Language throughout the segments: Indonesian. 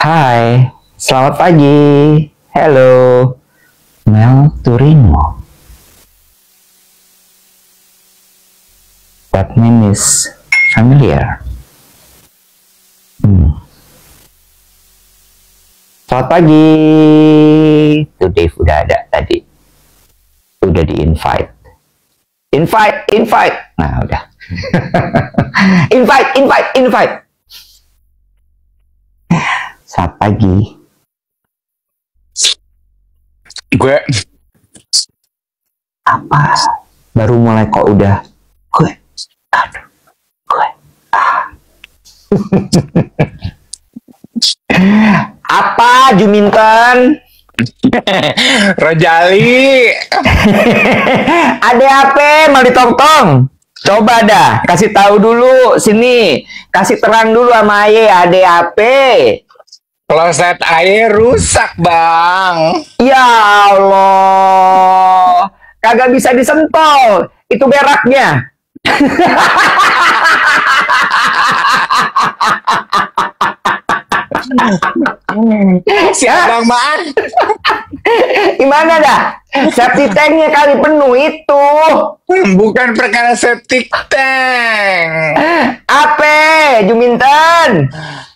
Hai, selamat pagi. Hello, Mel Turino. That name is familiar. Selamat pagi. Tuh Dave udah ada tadi. Udah di-invite. Invite. Nah, udah. Invite. Selamat pagi. Gue Apa? Baru mulai kok udah. Gue. Apa, Juminten? Rojali. Ada apa? Mau ditong-tong? Coba dah, kasih tahu dulu sini. Kasih terang dulu sama Aye, ada apa? Kloset air rusak, Bang. Ya Allah. Kagak bisa disentuh. Itu beraknya. Si Abang Maan. Gimana dah? Septic tanknya kali penuh itu. Bukan perkara septic tank. Apa, Juminten?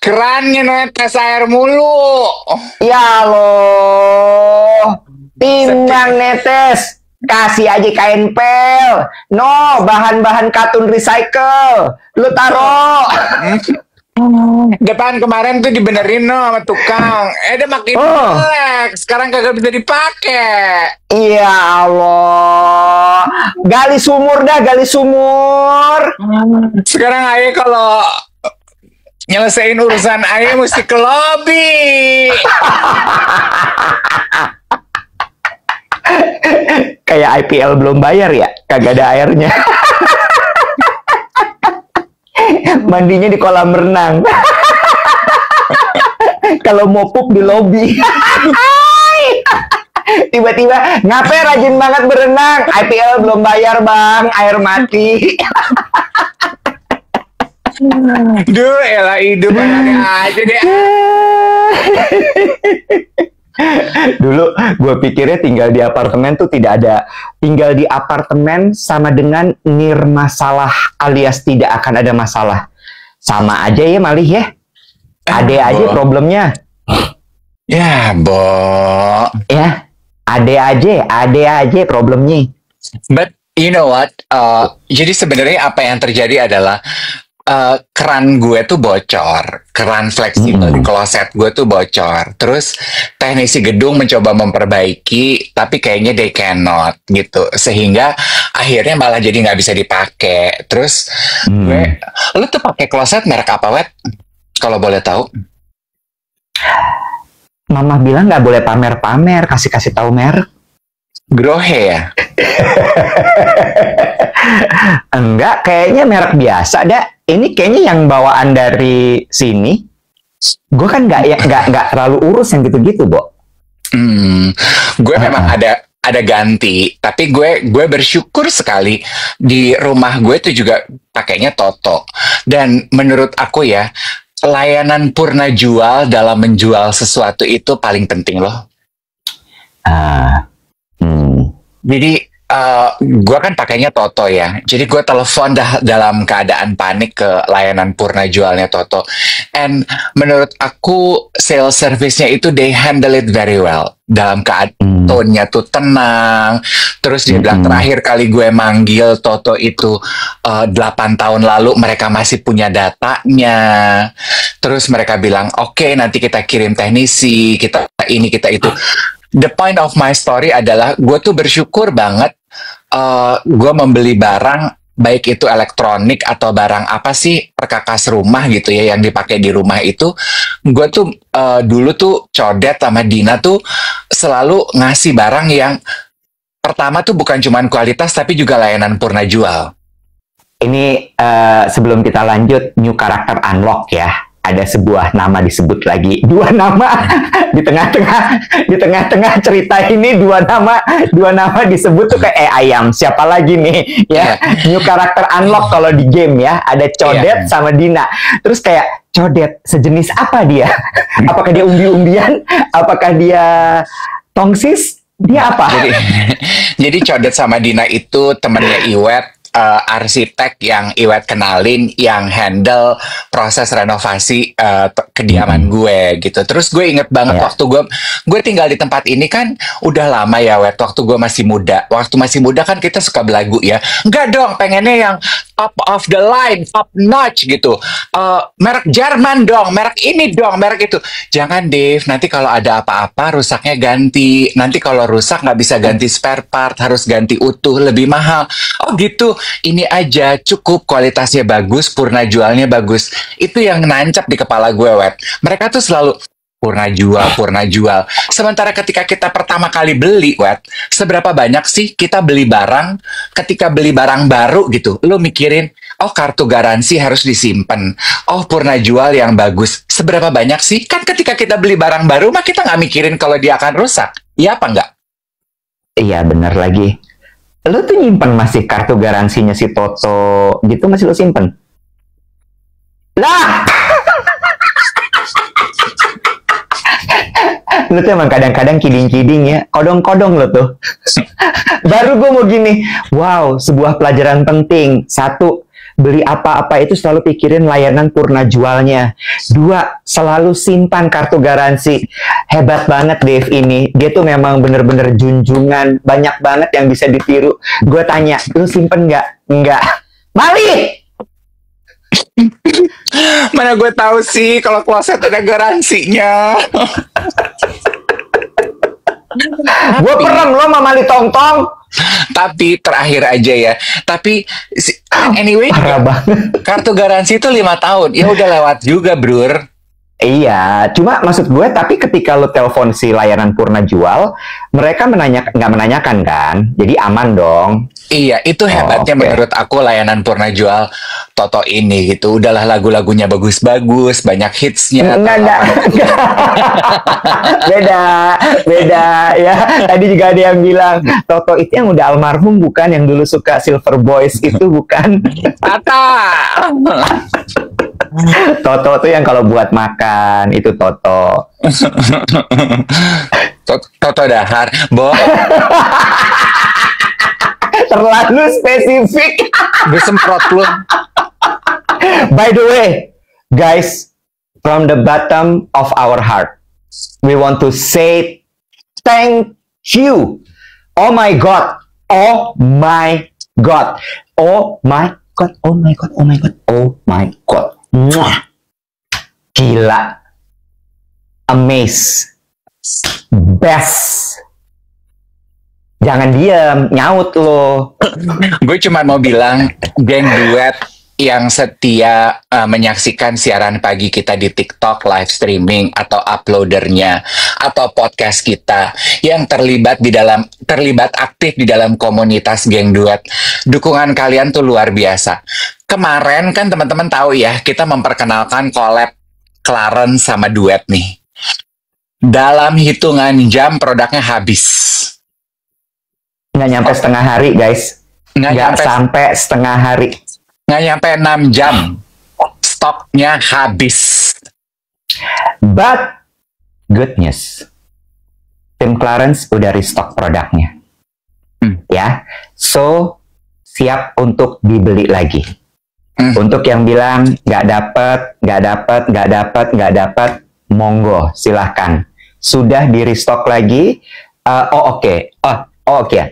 Kerannya netes air mulu. Ya Allah. Timbang netes. Kasih aja kain pel. No, bahan-bahan katun recycle. Lu taro. Depan kemarin tuh dibenerin sama tukang. Dia makin jelek. Sekarang kagak bisa dipakai. Ya Allah. Gali sumur dah, gali sumur. Sekarang Aye kalau nyelesain urusan Aye mesti ke lobby. Kayak IPL belum bayar ya, kagak ada airnya. Mandinya di kolam renang. Kalau mau pup di lobi. Tiba-tiba, ngapain rajin banget berenang? IPL belum bayar, Bang. Air mati. Duh, elah hidup anaknya aja deh. Dulu gue pikirnya tinggal di apartemen tuh tidak ada. Tinggal di apartemen sama dengan masalah alias tidak akan ada masalah. Sama aja ya malih ya. Ada aja problemnya. Ya, Bo. Ya, ada aja problemnya. But you know what? Jadi sebenarnya apa yang terjadi adalah keran gue tuh bocor, keran fleksibel di kloset gue tuh bocor. Terus teknisi gedung mencoba memperbaiki, tapi kayaknya they cannot gitu, sehingga akhirnya malah jadi nggak bisa dipakai. Terus lu tuh pakai kloset merek apa, Wet? Kalau boleh tahu? Mama bilang nggak boleh pamer-pamer, kasih tahu merek. Grohe ya? Enggak, kayaknya merek biasa dah. Ini kayaknya yang bawaan dari sini. Gue kan nggak terlalu urus yang gitu-gitu, Bo. Gue memang ada ganti, tapi gue bersyukur sekali di rumah gue tuh juga pakainya Toto. Dan menurut aku ya, layanan purna jual dalam menjual sesuatu itu paling penting loh. Jadi gue kan pakainya Toto ya. Jadi gue telepon dalam keadaan panik ke layanan purna jualnya Toto. And menurut aku sales service-nya itu they handle it very well. Dalam keadaan tone-nya tuh tenang. Terus dia bilang terakhir kali gue manggil Toto itu 8 tahun lalu mereka masih punya datanya. Terus mereka bilang oke, nanti kita kirim teknisi, kita ini kita itu. The point of my story adalah gue tuh bersyukur banget gue membeli barang, baik itu elektronik atau barang apa sih perkakas rumah gitu ya yang dipakai di rumah itu. Gue tuh dulu tuh Codet sama Dina tuh selalu ngasih barang yang pertama tuh bukan cuma kualitas tapi juga layanan purna jual. Ini sebelum kita lanjut, new character unlock ya. Ada sebuah nama disebut lagi, 2 nama di tengah-tengah cerita ini, dua nama disebut tuh kayak ayam, siapa lagi nih ya. New character unlock kalau di game ya, ada Codet sama Dina. Terus kayak codet sejenis apa dia? Apakah dia umbi-umbian? Apakah dia tongsis? Dia apa? Jadi Codet sama Dina itu temennya Iwet, arsitek yang Iwet kenalin, yang handle proses renovasi kediaman gue gitu. Terus gue inget banget waktu gue tinggal di tempat ini kan udah lama ya, Wet. Waktu gue masih muda. Waktu masih muda kan kita suka belagu ya. Enggak dong, pengennya yang top of the line, top notch gitu. Merek Jerman dong, merek ini dong, merek itu. Jangan Dave, nanti kalau ada apa-apa rusaknya ganti. Nanti kalau rusak nggak bisa ganti spare part, harus ganti utuh, lebih mahal. Oh gitu, ini aja cukup kualitasnya bagus, Purna jualnya bagus. Itu yang nancap di kepala gue, Wet. Mereka tuh selalu Purna jual. Sementara ketika kita pertama kali beli, Wet, seberapa banyak sih kita beli barang, ketika beli barang baru gitu, lu mikirin, oh kartu garansi harus disimpan, oh Purna jual yang bagus. Seberapa banyak sih? Kan ketika kita beli barang baru, mah kita nggak mikirin kalau dia akan rusak. Iya apa nggak? Iya bener lagi. Lu tuh nyimpen masih kartu garansinya si Toto gitu, masih lu simpen? Lah! Lu tuh emang kadang-kadang kiding-kiding ya, kodong-kodong lu tuh. Baru gue mau gini, wow, sebuah pelajaran penting. 1, beli apa-apa itu selalu pikirin layanan Purna jualnya. 2, selalu simpan kartu garansi. Hebat banget Dave ini, dia tuh memang bener-bener junjungan, banyak banget yang bisa ditiru. Gue tanya, lu simpen nggak? Nggak. Balik! Mana gue tahu sih kalau kloset ada garansinya. Gue perem lo sama Mali Tong-Tong. Tapi terakhir aja ya. Tapi anyway, kartu garansi itu 5 tahun. Ya udah lewat juga, Brur. Iya, cuma maksud gue, tapi ketika lo telepon si layanan Purna jual, mereka nggak menanyakan kan, jadi aman dong. Iya, itu hebatnya menurut aku layanan Purna jual Toto ini gitu. Udahlah lagu-lagunya bagus-bagus, banyak hitsnya. Enggak. beda ya. Tadi juga ada yang bilang Toto itu yang udah almarhum bukan, yang dulu suka Silver Boys itu bukan. Tata. Toto tuh yang kalau buat makan itu Toto. Toto dahar, Bo. Terlalu spesifik. Disemprot lu. By the way, guys, from the bottom of our heart, we want to say thank you. Oh my God. Oh my God. Oh my God. Oh my God. Oh my God. Oh my God. Mwah. Gila. Amaze. Best. Jangan diam, nyaut lo. Gue cuma mau bilang, geng duet yang setia menyaksikan siaran pagi kita di TikTok, live streaming atau uploadernya atau podcast kita yang terlibat aktif di dalam komunitas geng duet. Dukungan kalian tuh luar biasa. Kemarin kan teman-teman tahu ya, kita memperkenalkan collab Clarence sama duet nih. Dalam hitungan jam produknya habis. Nggak nyampe setengah hari, guys. Nggak sampai setengah hari. Nggak nyampe 6 jam. Stoknya habis. But, good news. Tim Clarence udah restock produknya. Ya. So, siap untuk dibeli lagi. Untuk yang bilang nggak dapat, monggo, silahkan. Sudah di restock lagi. Oke.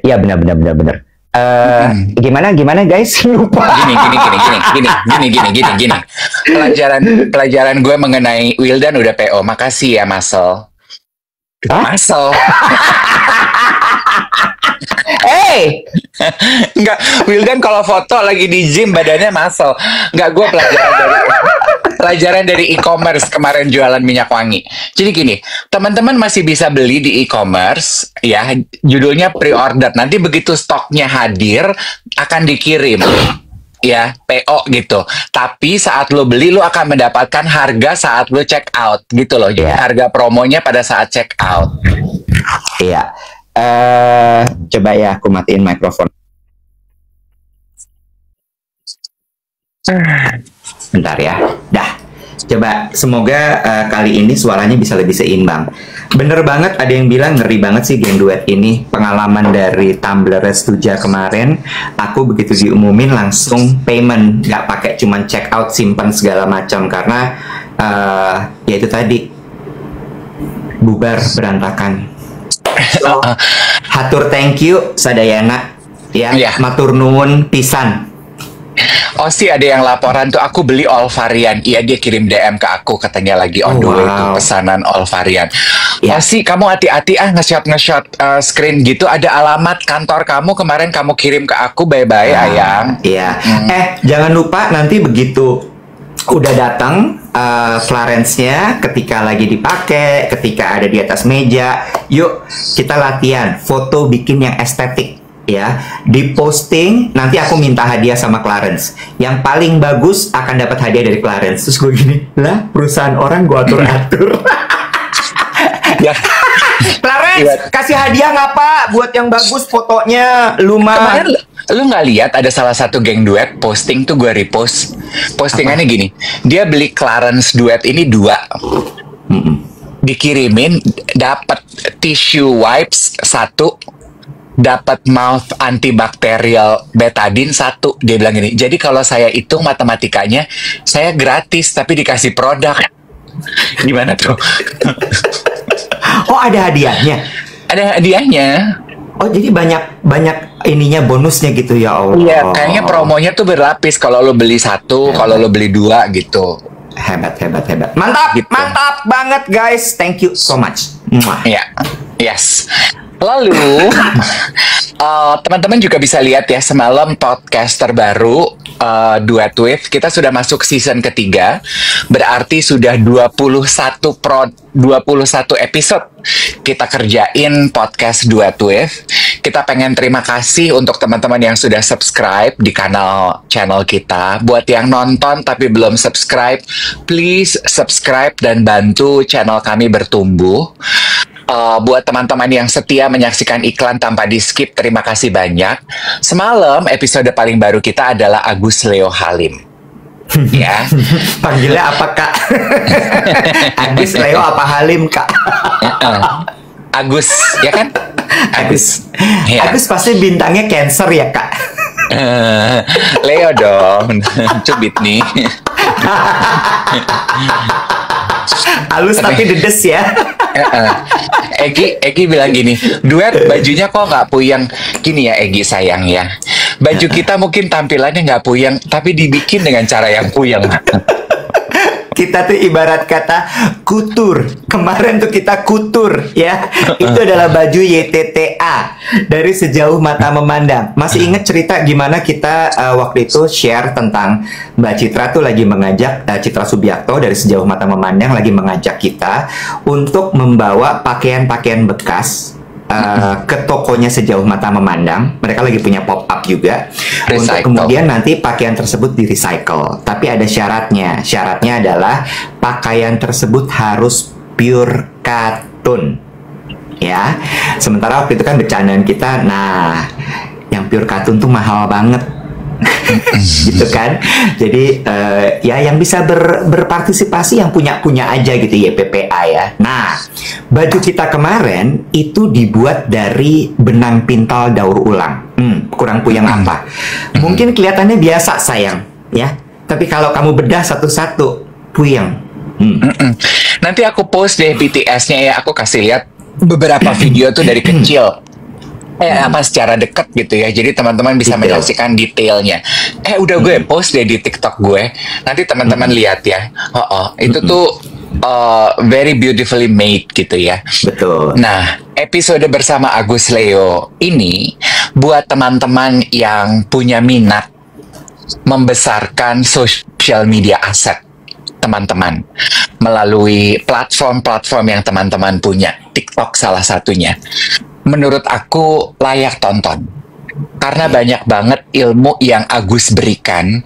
Ya benar. Gimana guys? Lupa. Gini. Pelajaran gue mengenai Wildan udah PO. Makasih ya, Masel. Masel. Hey! Enggak, Wildan kalau foto lagi di gym badannya Masel. Enggak, gue pelajaran dari e-commerce kemarin jualan minyak wangi. Jadi gini, teman-teman masih bisa beli di e-commerce ya, judulnya pre-order. Nanti begitu stoknya hadir akan dikirim. Ya, PO gitu. Tapi saat lo beli, lo akan mendapatkan harga saat lo check out gitu loh. Jadi harga promonya pada saat check out. Iya. Coba ya, aku matiin mikrofon. Bentar ya. Dah. Coba, semoga kali ini suaranya bisa lebih seimbang. Bener banget, ada yang bilang ngeri banget sih geng duet ini. Pengalaman dari Tumblr Restuja kemarin, aku begitu diumumin langsung payment, nggak pakai cuman check out, simpan segala macam, karena ya itu tadi, bubar berantakan. So, hatur thank you sadayana ya, matur nuwun pisan. Oh sih, ada yang laporan tuh, aku beli all varian. Iya, dia kirim DM ke aku, katanya lagi on the way tuh pesanan all varian. Oh sih, kamu hati-hati nge-shot screen gitu, ada alamat kantor kamu kemarin kamu kirim ke aku. Bye-bye ayang. Iya. Jangan lupa nanti begitu udah datang Clarence-nya, ketika lagi dipakai, ketika ada di atas meja, yuk kita latihan foto bikin yang estetik ya, di posting. Nanti aku minta hadiah sama Clarence, yang paling bagus akan dapat hadiah dari Clarence. Terus gue gini, lah perusahaan orang gue atur-atur. Ya. Clarence, kasih hadiah nggak Pak buat yang bagus fotonya? Kemarin lu nggak lihat ada salah satu geng duet posting tuh, gue repost postingannya gini, dia beli Clarence duet ini 2, dikirimin dapat tissue wipes 1, dapat mouth antibakterial betadine 1. Dia bilang gini, jadi kalau saya hitung matematikanya saya gratis tapi dikasih produk. Gimana tuh? Oh, ada hadiahnya? Ada hadiahnya. Oh, jadi banyak ininya, bonusnya gitu ya Allah. Iya, kayaknya promonya tuh berlapis. Kalau lo beli 1, kalau lo beli 2 gitu. Hebat. Mantap, gitu. Mantap banget guys. Thank you so much. Iya, yes. Lalu teman-teman juga bisa lihat ya, semalam podcast terbaru Duet With, kita sudah masuk season ketiga, berarti sudah 21 episode kita kerjain podcast Duet With. Kita pengen terima kasih untuk teman-teman yang sudah subscribe di channel kita. Buat yang nonton tapi belum subscribe, please subscribe dan bantu channel kami bertumbuh. Buat teman-teman yang setia menyaksikan iklan tanpa di skip, terima kasih banyak. Semalam episode paling baru kita adalah Agus Leo Halim. Ya. Panggilnya apa Kak? Agus Leo apa Halim Kak? Agus, ya kan? Agus. Ya. Agus pasti bintangnya Cancer ya Kak? Leo dong, cubit nih. Halus tapi dedes ya. Egi bilang gini, duet bajunya kok nggak puyeng gini ya Egi sayang ya. Baju kita mungkin tampilannya nggak puyeng, tapi dibikin dengan cara yang puyeng. Kita tuh ibarat kata kutur. Kemarin tuh kita kutur ya. Itu adalah baju YTTA, dari Sejauh Mata Memandang. Masih ingat cerita gimana kita waktu itu share tentang Mbak Citra tuh lagi mengajak, Citra Subiakto dari Sejauh Mata Memandang lagi mengajak kita untuk membawa pakaian-pakaian bekas ke tokonya Sejauh Mata Memandang. Mereka lagi punya pop up juga. Untuk kemudian nanti pakaian tersebut di recycle. Tapi ada syaratnya. Syaratnya adalah pakaian tersebut harus pure katun. Ya. Sementara waktu itu kan bercandaan kita, nah yang pure katun tuh mahal banget. Gitu kan. Jadi ya yang bisa berpartisipasi yang punya aja gitu, YPPA ya. Nah, baju kita kemarin itu dibuat dari benang pintal daur ulang. Kurang puyeng apa? Mungkin kelihatannya biasa sayang ya, tapi kalau kamu bedah satu-satu puyeng. Nanti aku post deh BTS-nya ya, aku kasih lihat beberapa video tuh dari kecil. Apa secara dekat gitu ya, jadi teman-teman bisa menyaksikan detailnya. Udah gue post deh di TikTok gue, nanti teman-teman lihat ya. Itu tuh very beautifully made gitu ya. Betul. Nah, episode bersama Agus Leo ini buat teman-teman yang punya minat membesarkan social media aset teman-teman melalui platform-platform yang teman-teman punya. TikTok salah satunya. Menurut aku layak tonton, karena banyak banget ilmu yang Agus berikan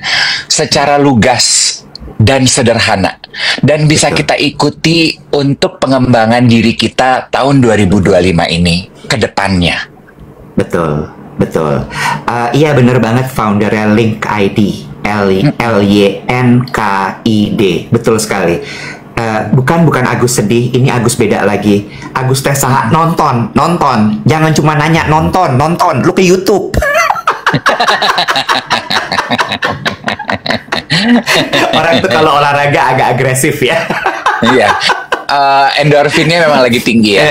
secara lugas dan sederhana, dan bisa kita ikuti untuk pengembangan diri kita tahun 2025 ini ke depannya. Betul. Iya bener banget, foundernya Link ID Lynkid. Betul sekali. Bukan Agus sedih, ini Agus beda lagi. Agus teh saha nonton. Jangan cuma nanya, nonton. Lu ke YouTube. Orang tuh kalau olahraga agak agresif ya. Iya. Endorfinnya memang lagi tinggi ya.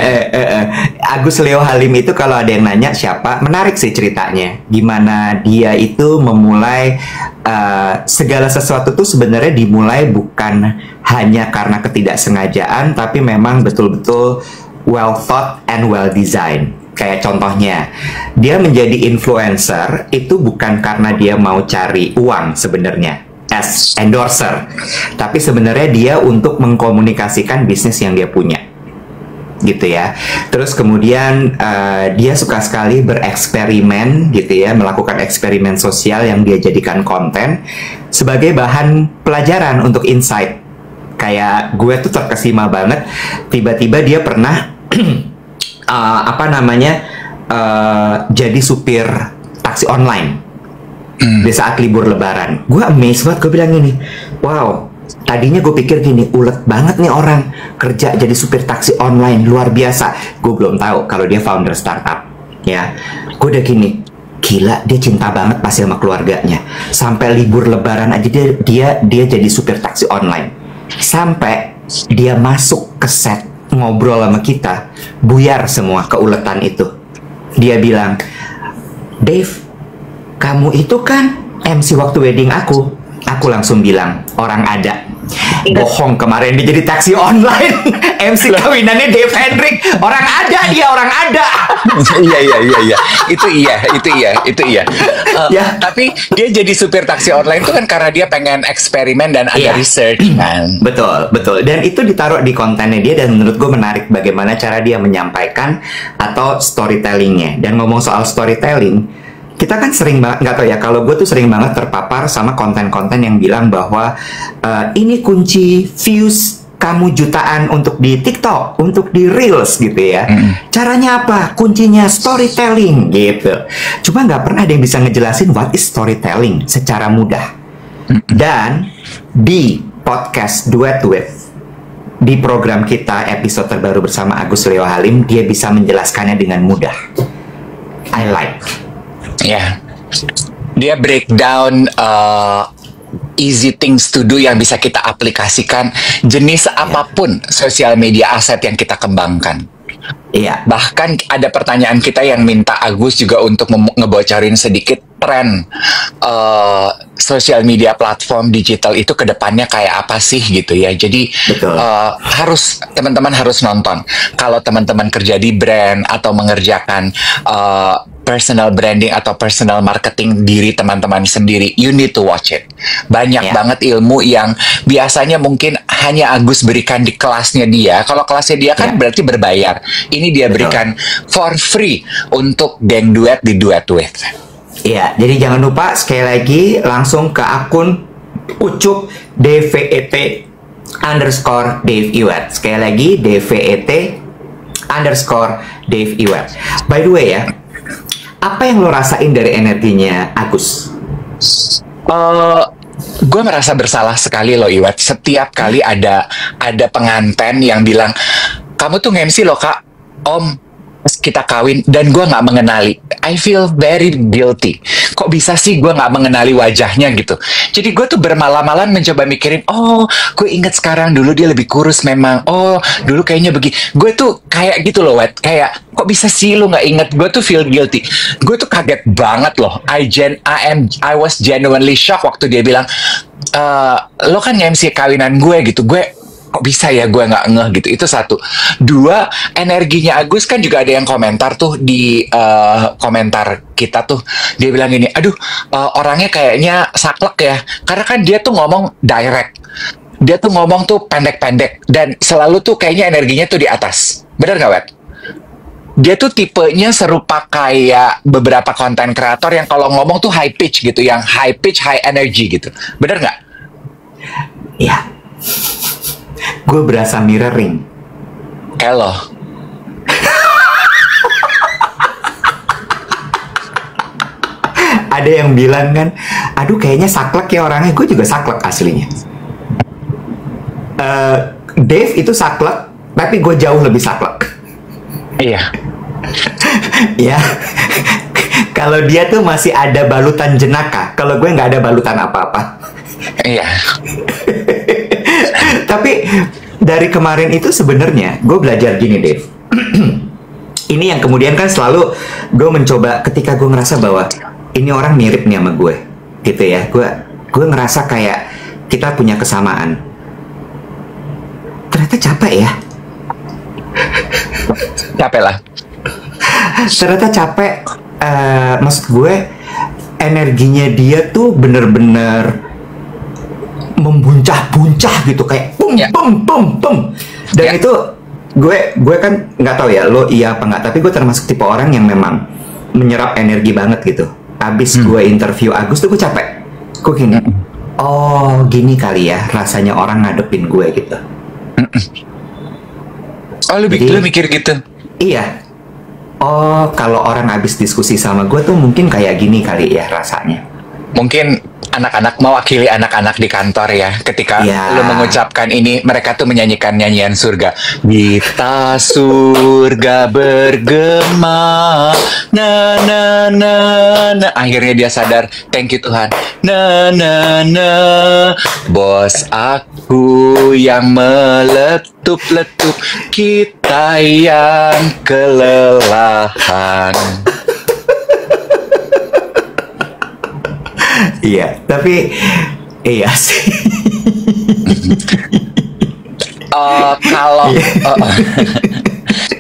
Agus Leo Halim itu kalau ada yang nanya siapa, menarik sih ceritanya. Gimana dia itu memulai segala sesuatu tuh sebenarnya dimulai bukan hanya karena ketidaksengajaan, tapi memang betul-betul well thought and well designed. Kayak contohnya, dia menjadi influencer itu bukan karena dia mau cari uang sebenarnya as endorser, tapi sebenarnya dia untuk mengkomunikasikan bisnis yang dia punya, gitu ya. Terus kemudian dia suka sekali bereksperimen, gitu ya, melakukan eksperimen sosial yang dia jadikan konten sebagai bahan pelajaran untuk insight. Kayak gue tuh terkesima banget, tiba-tiba dia pernah jadi supir taksi online di saat libur lebaran. Gue amazed banget, gue bilang gini, wow, tadinya gue pikir gini, ulet banget nih orang kerja jadi supir taksi online, luar biasa. Gue belum tahu kalau dia founder startup, ya. Gue udah gini, gila, dia cinta banget pasti sama keluarganya. Sampai libur lebaran aja dia jadi supir taksi online. Sampai dia masuk ke set ngobrol sama kita, buyar semua keuletan itu. Dia bilang, Dave, kamu itu kan MC waktu wedding aku. Aku langsung bilang, orang ada. Bohong, kemarin dia jadi taksi online. MC kawinannya Dave Hendrik. Orang ada. Iya. Itu iya. Tapi dia jadi supir taksi online itu kan karena dia pengen eksperimen dan ada research kan. Betul. Dan itu ditaruh di kontennya dia, dan menurut gue menarik bagaimana cara dia menyampaikan atau storytellingnya. Dan ngomong soal storytelling, kita kan sering banget, nggak tahu ya, kalau gue tuh sering banget terpapar sama konten-konten yang bilang bahwa ini kunci views kamu jutaan untuk di TikTok, untuk di Reels gitu ya. Caranya apa? Kuncinya storytelling gitu. Cuma nggak pernah ada yang bisa ngejelasin what is storytelling secara mudah. Dan di podcast Duet With, di program kita episode terbaru bersama Agus Leo Halim, dia bisa menjelaskannya dengan mudah. I like. Ya, dia breakdown easy things to do yang bisa kita aplikasikan jenis apapun sosial media aset yang kita kembangkan. Iya. Bahkan ada pertanyaan kita yang minta Agus juga untuk ngebocorin sedikit tren sosial media platform digital itu ke depannya kayak apa sih gitu ya. Jadi teman-teman harus nonton. Kalau teman-teman kerja di brand atau mengerjakan personal branding atau personal marketing diri teman-teman sendiri, you need to watch it. Banyak banget ilmu yang biasanya mungkin hanya Agus berikan di kelasnya dia. Kalau kelasnya dia kan berarti berbayar. Ini dia berikan for free untuk geng duet di Duet With. Iya, jadi jangan lupa sekali lagi langsung ke akun Ucup DVET_Dave Iwet. Sekali lagi DVET_Dave Iwet. By the way ya, apa yang lo rasain dari energinya Agus? Gue merasa bersalah sekali loh Iwet. Setiap kali ada pengantin yang bilang, kamu tuh nge-MC loh kak, om kita kawin, dan gue nggak mengenali. I feel very guilty. Kok bisa sih gue nggak mengenali wajahnya gitu. Jadi gue tuh bermalam-malam mencoba mikirin, oh gue inget sekarang, dulu dia lebih kurus memang. Oh dulu kayaknya begini. Gue tuh kayak gitu loh Wet. Kayak kok bisa sih lu nggak inget. Gue tuh feel guilty. Gue tuh kaget banget loh. I was genuinely shocked waktu dia bilang, lo kan MC kawinan gue gitu. Gue kok bisa ya gue nggak ngeh gitu. Itu satu. Dua, energinya Agus kan juga ada yang komentar tuh di komentar kita tuh. Dia bilang gini, aduh orangnya kayaknya saklek ya, karena kan dia tuh ngomong direct, dia tuh ngomong tuh pendek-pendek, dan selalu tuh kayaknya energinya tuh di atas. Bener nggak Wet? Dia tuh tipenya serupa kayak beberapa konten kreator yang kalau ngomong tuh high pitch gitu, yang high pitch, high energy gitu. Bener nggak? Iya. Gue berasa mirroring. Elo. Ada yang bilang kan, aduh kayaknya saklek ya orangnya. Gue juga saklek aslinya. Dave itu saklek, tapi gue jauh lebih saklek. Iya. Ya, kalau dia tuh masih ada balutan jenaka, kalau gue nggak ada balutan apa-apa. Iya. Tapi dari kemarin itu sebenarnya gue belajar gini, Dave. Ini yang kemudian kan selalu gue mencoba ketika gue ngerasa bahwa ini orang mirip nih sama gue, gitu ya. Gue ngerasa kayak kita punya kesamaan. Ternyata capek ya. Capek lah. Ternyata capek. Maksud gue energinya dia tuh bener-bener membuncah-buncah gitu, kayak pum pum. Dan itu gue kan nggak tahu ya lo iya apa nggak, tapi gue termasuk tipe orang yang memang menyerap energi banget gitu. Abis gue interview Agus tuh gue capek. Gue gini, oh gini kali ya rasanya orang ngadepin gue gitu. Oh lu mikir gitu? Iya. Oh kalau orang abis diskusi sama gue tuh mungkin kayak gini kali ya rasanya. Mungkin anak-anak mewakili anak-anak di kantor ya, ketika lu mengucapkan ini, mereka tuh menyanyikan nyanyian surga. Kita surga bergema, na na na na. Akhirnya dia sadar, thank you Tuhan. Na na na, bos aku yang meletup-letup, kita yang kelelahan. Iya, tapi iya sih. Kalau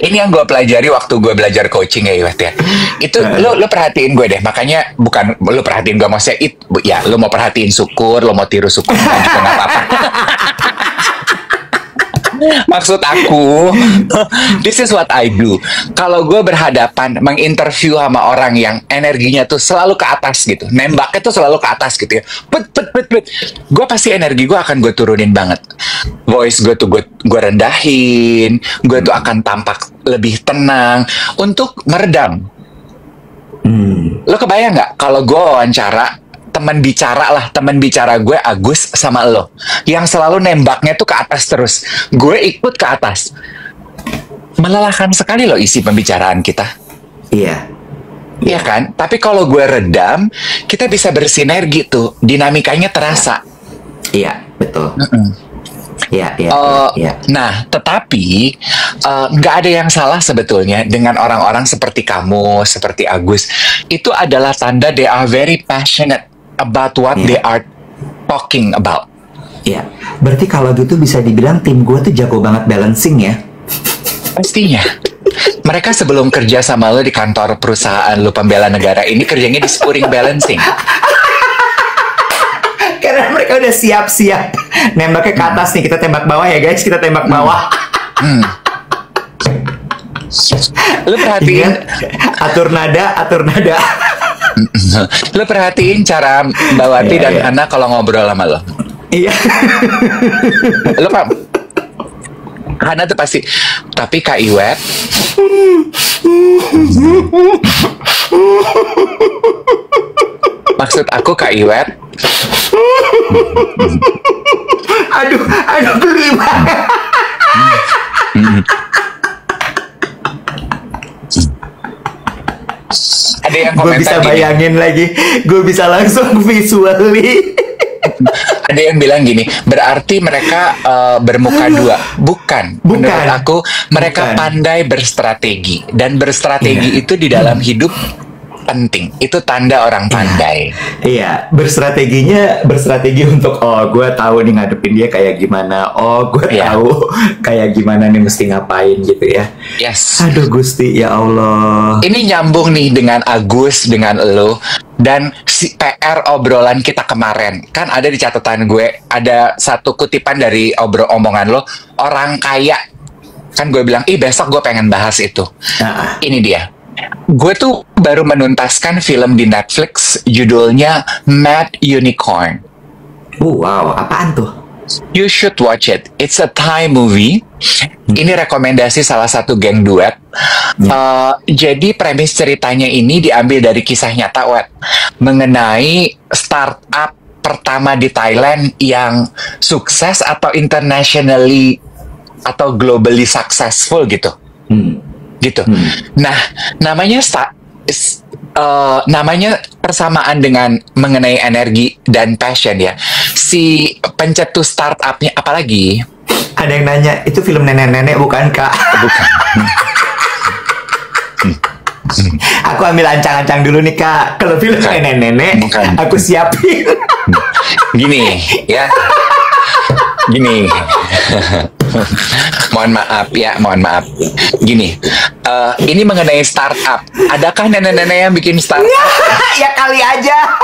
ini yang gue pelajari waktu gue belajar coaching ya Iwet ya, itu lo perhatiin gue deh, makanya bukan lo perhatiin gue, maksudnya ya lo mau perhatiin syukur, lo mau tiru syukur juga nggak apa-apa. Maksud aku, this is what I do. Kalau gue berhadapan menginterview sama orang yang energinya tuh selalu ke atas gitu, nembaknya tuh selalu ke atas gitu ya, gue pasti energi gue akan gue turunin banget. Voice gue tuh gue rendahin, gue tuh akan tampak lebih tenang untuk meredam. Lo kebayang nggak kalau gue wawancara teman bicara gue Agus sama lo yang selalu nembaknya tuh ke atas terus, gue ikut ke atas, melelahkan sekali loh isi pembicaraan kita. Iya kan? Tapi kalau gue redam, kita bisa bersinergi tuh, dinamikanya terasa. Iya betul. Iya. Nah, tetapi nggak ada yang salah sebetulnya dengan orang-orang seperti kamu, seperti Agus. Itu adalah tanda they are very passionate about what they are talking about. Iya, berarti kalau gitu bisa dibilang tim gue tuh jago banget balancing ya. Pastinya. Mereka sebelum kerja sama lo di kantor perusahaan lo pembela negara ini, kerjanya di scoring balancing. Karena mereka udah siap-siap nembaknya ke atas nih, kita tembak bawah ya guys, kita tembak bawah. Lo perhatiin, atur nada. Lo perhatiin cara Mbak Wati dan Hana kalau ngobrol sama lo. Iya. Lo paham? Hana tuh pasti, tapi Kak Iwet, maksud aku Kak Iwet, aduh geli banget. Ada yang gue bisa bayangin gini. Lagi, gue bisa langsung visually. Ada yang bilang gini, berarti mereka bermuka dua. Bukan. Menurut aku mereka pandai berstrategi, dan berstrategi itu di dalam hidup penting. Itu tanda orang pandai. Iya, berstrategi untuk gue tahu nih ngadepin dia kayak gimana. Gue tahu kayak gimana nih mesti ngapain gitu ya. Yes. Aduh Gusti, ya Allah. Ini nyambung nih dengan Agus, dengan lo, dan si PR obrolan kita kemarin. Kan ada di catatan gue, ada satu kutipan dari omongan lo, orang kaya. Kan gue bilang, besok gue pengen bahas itu. Ini dia. Gue tuh baru menuntaskan film di Netflix, judulnya Mad Unicorn. Wow, apaan tuh? You should watch it. It's a Thai movie. Ini rekomendasi salah satu geng duet. Jadi premis ceritanya ini diambil dari kisah nyata, Wet, mengenai startup pertama di Thailand yang sukses atau internationally atau globally successful gitu. Gitu. Nah, namanya persamaan dengan mengenai energi dan passion ya. Si pencetus startupnya, apalagi? Ada yang nanya, itu film nenek-nenek bukan, Kak? Bukan. Aku ambil ancang-ancang dulu nih, Kak. Kalau film nenek-nenek, aku siapin. Gini, ya. Gini. Mohon maaf. Gini, ini mengenai startup. Adakah nenek-nenek yang bikin startup? Ya kali aja.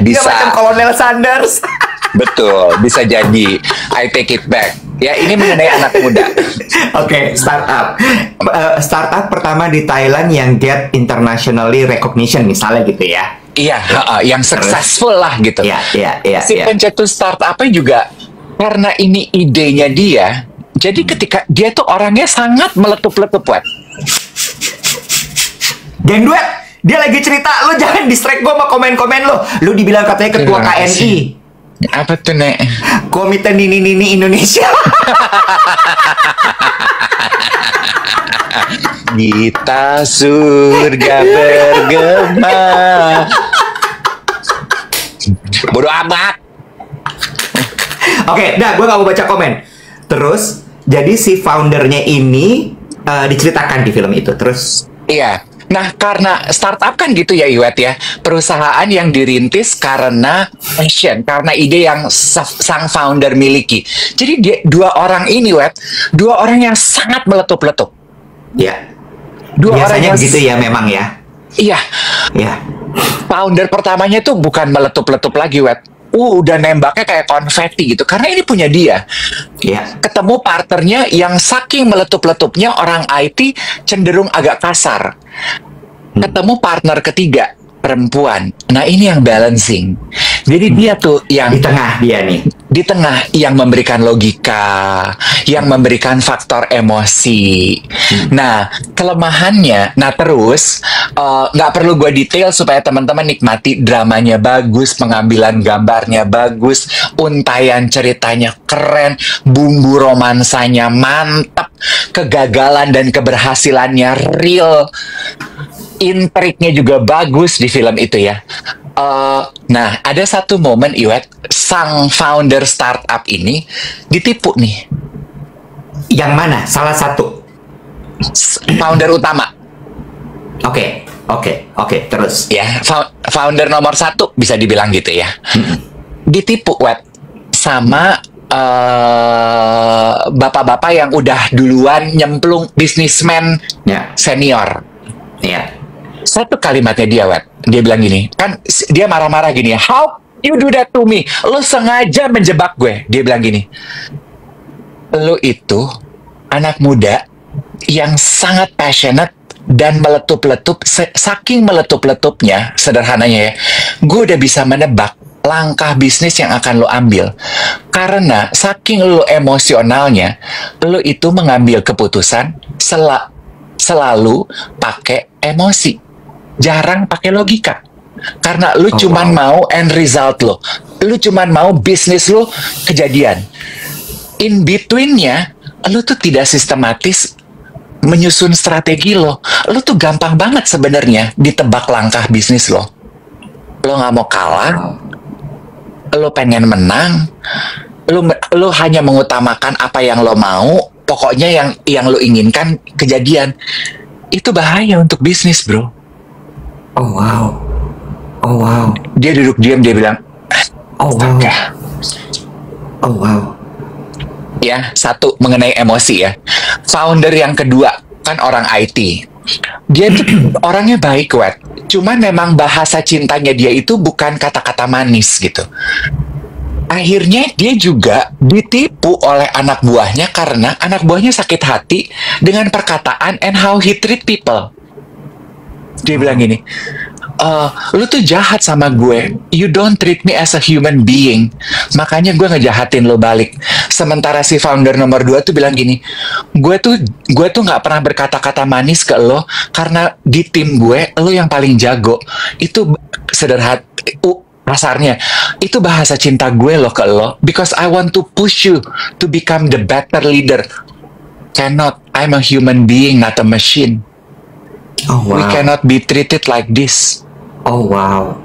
Bisa. Dia macam Kolonel Sanders. Betul, bisa jadi. I take it back. Ya, ini mengenai anak muda. Oke, startup. Startup pertama di Thailand yang get internationally recognition misalnya gitu ya. Iya, yang successful lah gitu. Iya. Si pencetus startupnya juga, karena ini idenya dia, jadi ketika dia tuh orangnya sangat meletup-letup, Wet. Geng duet, dia lagi cerita, lo jangan distract gue sama komen-komen lo. Lo dibilang katanya ketua KNI. Apa tuh, Nek? Komite Nini Indonesia. Kita surga bergema. Bodoh amat. Oke, gue gak mau baca komen. Terus, jadi si foundernya ini diceritakan di film itu. Terus, iya. Nah, karena startup kan gitu ya, Iwet ya. Perusahaan yang dirintis karena passion, karena ide yang sang founder miliki. Jadi dua orang ini, Wet, dua orang yang sangat meletup-letup. Ya. Dua biasanya orang yang begitu ya memang ya. Iya. Ya. Founder pertamanya tuh bukan meletup-letup lagi, Wet. Udah nembaknya kayak konfeti gitu. Karena ini punya dia. Iya. Ketemu partnernya yang saking meletup-letupnya, orang IT cenderung agak kasar. Ketemu partner ketiga, perempuan. Nah, ini yang balancing. Jadi dia tuh yang di tengah dia nih. Di tengah yang memberikan logika, yang memberikan faktor emosi. Nah, kelemahannya, terus nggak perlu gue detail supaya teman-teman nikmati. Dramanya bagus, pengambilan gambarnya bagus, untayan ceritanya keren, bumbu romansanya mantap, kegagalan dan keberhasilannya real. Intriknya juga bagus di film itu ya. Nah, ada satu momen, Iwet, sang founder startup ini ditipu nih. Yang mana? Salah satu? Founder utama. Oke, terus. Ya, founder nomor 1 bisa dibilang gitu ya. Ditipu, Wet, sama bapak-bapak yang udah duluan nyemplung, bisnismen senior. Ya. Satu kalimatnya dia, Wet, dia bilang gini, kan dia marah-marah gini, how you do that to me? Lu sengaja menjebak gue. Dia bilang gini, lu itu anak muda yang sangat passionate dan meletup-letup, saking meletup-letupnya, sederhananya ya, gue udah bisa menebak langkah bisnis yang akan lo ambil. Karena saking lo emosionalnya, lo itu mengambil keputusan selalu pakai emosi. Jarang pakai logika. Karena lu cuman mau end result lo. Lu cuman mau bisnis lo kejadian. In between-nya, lu tuh tidak sistematis menyusun strategi lo. Lu tuh gampang banget sebenarnya ditebak langkah bisnis lo. Lo nggak mau kalah. Lo pengen menang. Lo hanya mengutamakan apa yang lo mau. Pokoknya yang lo inginkan kejadian. Itu bahaya untuk bisnis, bro. Oh wow. Dia duduk diam, dia bilang, astaga. Oh wow. Ya, satu mengenai emosi ya. Founder yang kedua kan orang IT. Dia tuh orangnya baik, Wet. Cuman memang bahasa cintanya dia itu bukan kata-kata manis gitu. Akhirnya dia juga ditipu oleh anak buahnya karena anak buahnya sakit hati dengan perkataan and how he treat people. Dia bilang gini, lu tuh jahat sama gue. You don't treat me as a human being. Makanya gue ngejahatin lo balik. Sementara si founder nomor 2 tuh bilang gini, gue tuh nggak pernah berkata-kata manis ke lo karena di tim gue lo yang paling jago. Itu sederhana. Kasarnya itu bahasa cinta gue loh ke lo, because I want to push you to become the better leader. Cannot. I'm a human being, not a machine. Oh wow. We cannot be treated like this. Oh wow.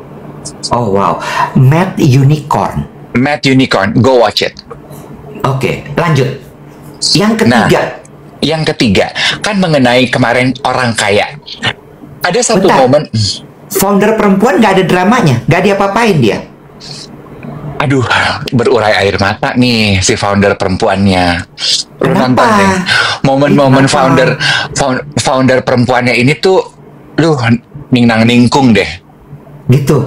Oh wow. Mad Unicorn. Mad Unicorn, go watch it. Oke, lanjut. Yang ketiga. Yang ketiga kan mengenai kemarin orang kaya. Ada satu Bentar. momen. Founder perempuan gak ada dramanya, gak diapa-apain dia. Aduh, berurai air mata nih si founder perempuannya. Lu Kenapa? nonton deh. Momen-momen Kenapa? founder perempuannya ini tuh, lu ningkung deh. Gitu.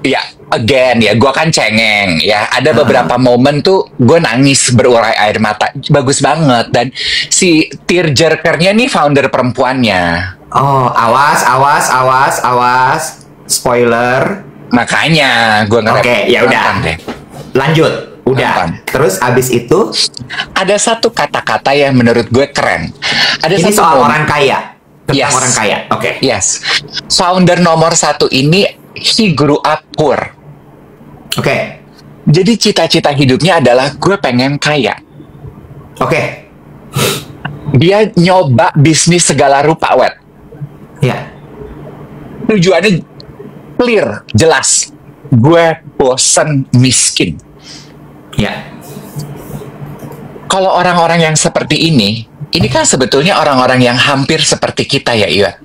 Ya, again ya, gue kan cengeng ya. Ada beberapa momen tuh gue nangis berurai air mata, bagus banget. Dan si tearjerkernya nih founder perempuannya. Oh, awas. Spoiler. Makanya gue Oke, ya udah. nonton deh. Lanjut. Udah. Nonton. Terus abis itu, Ada satu kata-kata yang menurut gue keren. Ada ini satu soal momen- orang kaya. Tentang Yes. orang kaya. Oke. Yes, founder nomor 1 ini he grew up poor. Oke. Jadi cita-cita hidupnya adalah gue pengen kaya. Oke. Dia nyoba bisnis segala rupa, wet. Ya. Tujuannya clear, jelas. Gue bosen miskin. Ya. Kalau orang-orang yang seperti ini kan sebetulnya orang-orang yang hampir seperti kita ya, Iwat.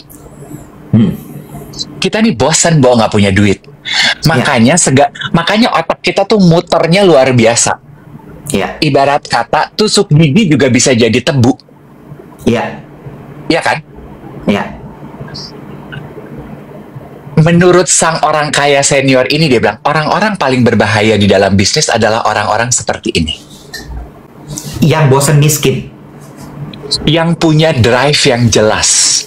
Kita nih bosan bahwa nggak punya duit. Makanya otak kita tuh muternya luar biasa. Ya. Ibarat kata tusuk gigi juga bisa jadi tebu. Ya. Iya kan? Ya. Menurut sang orang kaya senior ini, dia bilang, orang-orang paling berbahaya di dalam bisnis adalah orang-orang seperti ini. Yang bosen miskin. Yang punya drive yang jelas.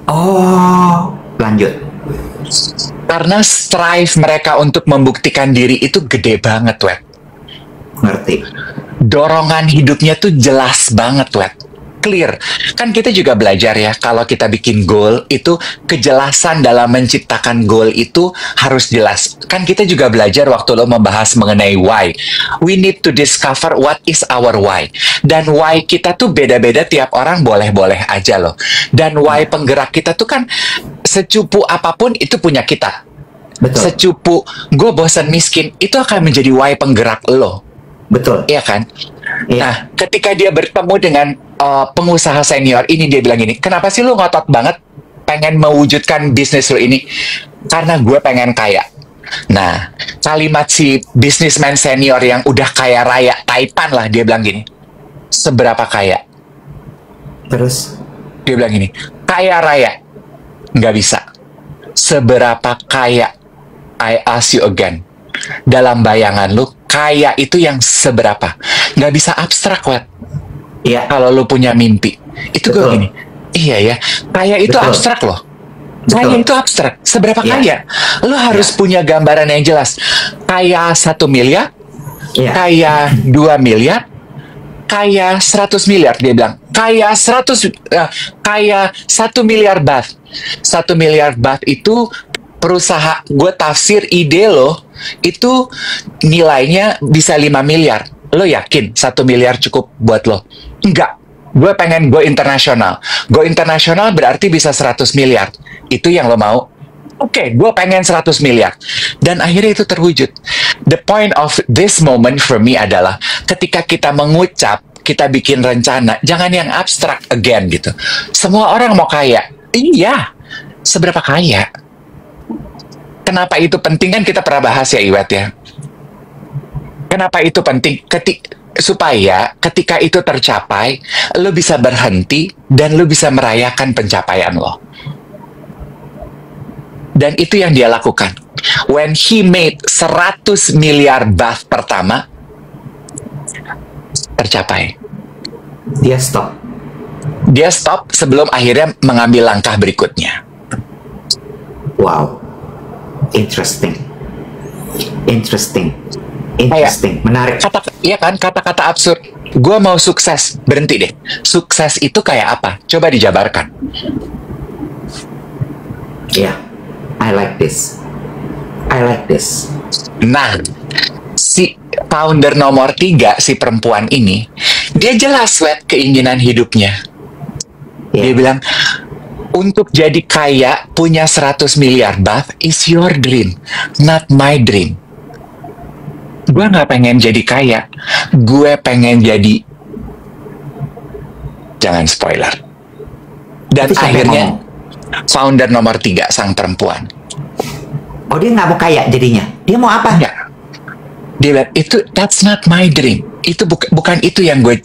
Oh, lanjut. Karena strive mereka untuk membuktikan diri itu gede banget, wet. Ngerti. Dorongan hidupnya tuh jelas banget, wet. Clear. Kan kita juga belajar ya, kalau kita bikin goal, itu kejelasan dalam menciptakan goal itu harus jelas. Kan kita juga belajar waktu lo membahas mengenai why. We need to discover what is our why. Dan why kita tuh beda-beda, tiap orang boleh-boleh aja loh. Dan why penggerak kita tuh kan secupu apapun itu punya kita. Betul. Secupu gue bosan miskin, itu akan menjadi why penggerak lo. Betul. Iya kan? Iya. Nah, ketika dia bertemu dengan pengusaha senior ini, dia bilang gini, kenapa sih lu ngotot banget pengen mewujudkan bisnis lu ini? Karena gue pengen kaya. Nah, kalimat si businessman senior yang udah kaya raya, Taipan lah, dia bilang gini, seberapa kaya? Terus? Dia bilang gini, kaya raya. Nggak bisa. Seberapa kaya? I ask you again. Dalam bayangan lu, kaya itu yang seberapa? Nggak bisa abstrak, wet. Iya. Kalau lu punya mimpi, itu gue Betul. gini, iya ya, kaya itu Betul. abstrak loh. Betul. Kaya itu abstrak. Seberapa Iya. kaya? Lu harus punya gambaran yang jelas. Kaya 1 miliar, Iya. kaya 2 miliar, kaya 100 miliar, dia bilang. Kaya 1 miliar baht. 1 miliar baht itu perusahaan, gue tafsir ide lo, itu nilainya bisa 5 miliar. Lo yakin 1 miliar cukup buat lo? Enggak. Gue pengen go internasional. Go internasional berarti bisa 100 miliar. Itu yang lo mau? Oke, gue pengen 100 miliar. Dan akhirnya itu terwujud. The point of this moment for me adalah ketika kita mengucap, kita bikin rencana, jangan yang abstrak again gitu. Semua orang mau kaya. Iya. Seberapa kaya? Kenapa itu penting, kan kita pernah bahas ya, Iwet ya. Kenapa itu penting? Supaya ketika itu tercapai, lo bisa berhenti dan lo bisa merayakan pencapaian lo. Dan itu yang dia lakukan. When he made 100 miliar baht pertama, tercapai. Dia stop. Dia stop sebelum akhirnya mengambil langkah berikutnya. Wow, interesting, menarik. Iya kan, kata-kata absurd. Gue mau sukses, berhenti deh. Sukses itu kayak apa? Coba dijabarkan. Yeah, I like this. Nah, si founder nomor 3, si perempuan ini, dia jelas keinginan hidupnya. Dia bilang, untuk jadi kaya, punya 100 miliar, that is your dream, not my dream. Gue gak pengen jadi kaya, gue pengen jadi... Jangan spoiler. Dan akhirnya, founder nomor 3, sang perempuan. Oh, dia gak mau kaya jadinya? Dia mau apa? Enggak. Dia bilang, that's not my dream. Itu bukan itu yang gue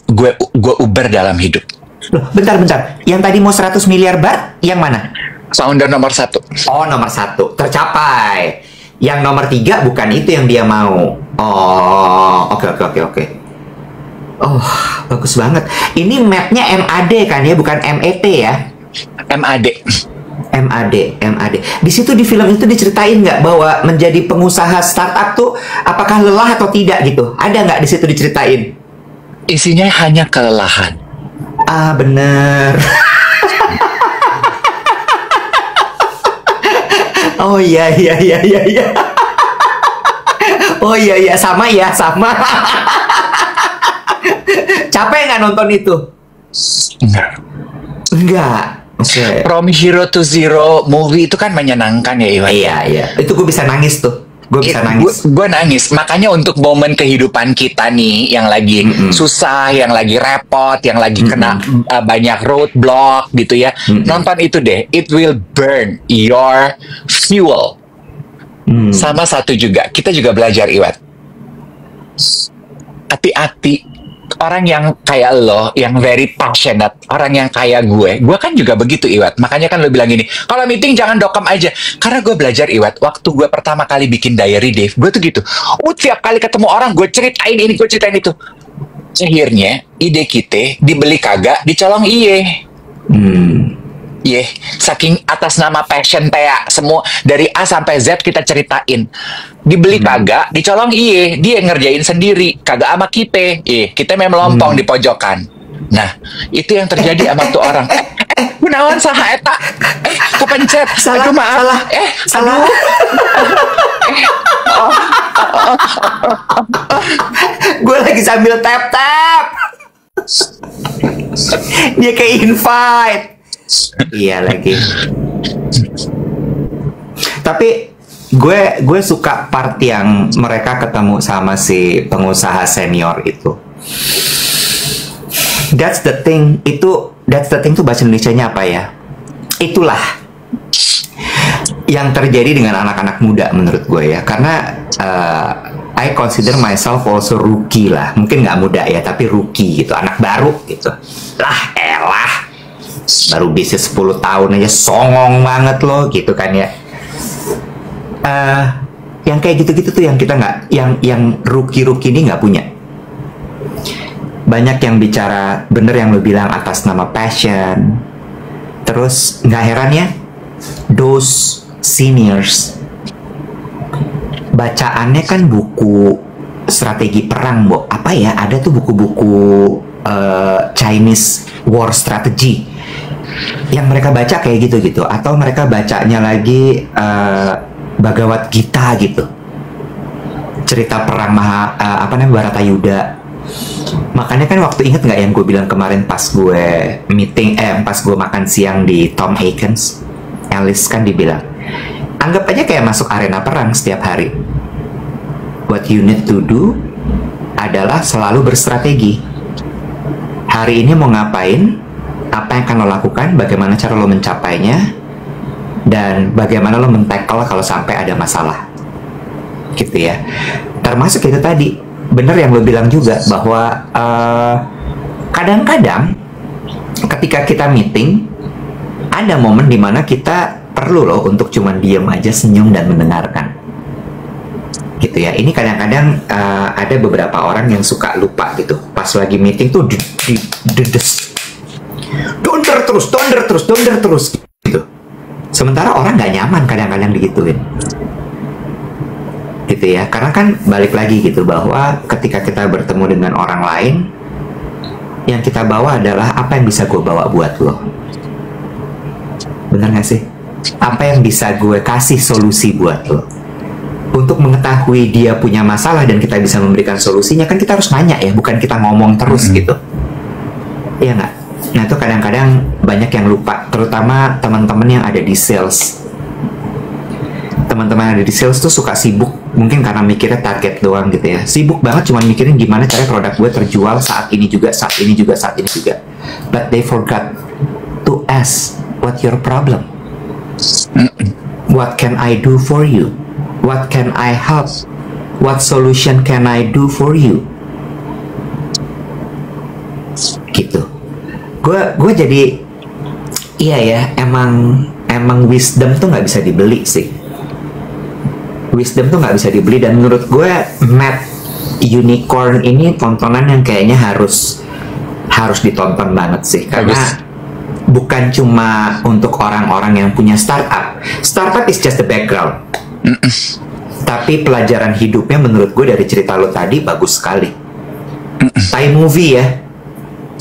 uber dalam hidup. Loh, bentar. Yang tadi mau 100 miliar baht, yang mana? Founder nomor 1. Oh, nomor 1. Tercapai. Yang nomor 3 bukan itu yang dia mau. Oh, oke. Oh, bagus banget. Ini mapnya MAD kan ya, bukan MET ya? MAD. Di situ di film itu diceritain nggak bahwa menjadi pengusaha startup tuh apakah lelah atau tidak gitu? Ada nggak di situ diceritain? Isinya hanya kelelahan. Ah, bener. Oh iya. Oh iya, sama. Capek nggak nonton itu? Enggak. Okay. From Hero to Zero movie itu kan menyenangkan ya, Iwan? Iya. Itu gue bisa nangis tuh. Gue nangis. Makanya untuk momen kehidupan kita nih, yang lagi susah, yang lagi repot, yang lagi kena banyak roadblock gitu ya, nonton itu deh. It will burn your fuel. Sama satu juga, kita juga belajar, Iwan. Hati-hati. Orang yang kayak lo, yang very passionate, orang yang kayak gue kan juga begitu, Iwat. Makanya kan lo bilang gini, kalau meeting jangan dokem aja. Karena gue belajar, Iwat, waktu gue pertama kali bikin diary, Dave, gue tuh gitu. Tiap kali ketemu orang, gue ceritain ini, gue ceritain itu. Akhirnya, ide kita dibeli kagak, dicolong iye. Saking atas nama passion Tea, semua dari A sampai Z kita ceritain. Dibeli kagak, dicolong iye, dia ngerjain sendiri, kagak sama kita. Kita memang melompong di pojokan. Nah, itu yang terjadi sama tuh orang. Gunawan saha eta? Kepencet. Salah, aduh, maaf. salah. Gue lagi sambil tap. Dia kayak invite. Iya lagi. Tapi gue suka part yang mereka ketemu sama si pengusaha senior itu. That's the thing tuh bahasa Indonesianya apa ya? Itulah yang terjadi dengan anak-anak muda menurut gue ya. Karena I consider myself also rookie lah. Mungkin nggak muda ya, tapi rookie gitu, anak baru gitu. Elah. Baru bisnis 10 tahun aja songong banget loh gitu kan ya. Yang kayak gitu-gitu tuh yang kita nggak, yang rookie ini nggak punya. Banyak yang bicara bener yang lo bilang atas nama passion. Terus nggak heran ya, those seniors bacaannya kan buku strategi perang, Bo. Apa ya, ada tuh buku-buku Chinese war strategy yang mereka baca kayak gitu, atau mereka bacanya lagi Bhagavad Gita gitu, cerita perang Baratayuda. Makanya kan waktu inget nggak yang gue bilang kemarin pas gue meeting, pas gue makan siang di Tom Aikens, Alice kan dibilang, anggap aja kayak masuk arena perang setiap hari. What you need to do adalah selalu berstrategi. Hari ini mau ngapain, apa yang akan lo lakukan, bagaimana cara lo mencapainya, dan bagaimana lo men-tackle kalau sampai ada masalah. Gitu ya. Termasuk itu tadi, bener yang lo bilang juga, bahwa kadang-kadang ketika kita meeting, ada momen dimana kita perlu loh untuk cuman diem aja, senyum dan mendengarkan. Gitu ya. Ini kadang-kadang ada beberapa orang yang suka lupa gitu. Pas lagi meeting tuh donder terus gitu. Sementara orang nggak nyaman kadang-kadang digituin. Gitu ya. Karena kan balik lagi gitu, bahwa ketika kita bertemu dengan orang lain, yang kita bawa adalah apa yang bisa gue bawa buat lo. Bener gak sih? Apa yang bisa gue kasih solusi buat lo. Untuk mengetahui dia punya masalah dan kita bisa memberikan solusinya, kan kita harus nanya ya, bukan kita ngomong terus gitu. Iya nggak? Nah itu kadang-kadang banyak yang lupa, terutama teman-teman yang ada di sales. Teman-teman yang ada di sales tuh suka sibuk, mungkin karena mikirnya target doang gitu ya. Sibuk banget cuma mikirin gimana cara produk gue terjual saat ini juga, saat ini juga, saat ini juga. But they forgot to ask, what your problem? What can I do for you? What can I help? What solution can I do for you? Gitu. Gue jadi, iya ya, emang wisdom tuh nggak bisa dibeli sih. Wisdom tuh nggak bisa dibeli, dan menurut gue Mad Unicorn ini tontonan yang kayaknya harus ditonton banget sih, karena bukan cuma untuk orang-orang yang punya startup. Startup is just the background. Tapi pelajaran hidupnya menurut gue dari cerita lo tadi bagus sekali. Thai movie ya.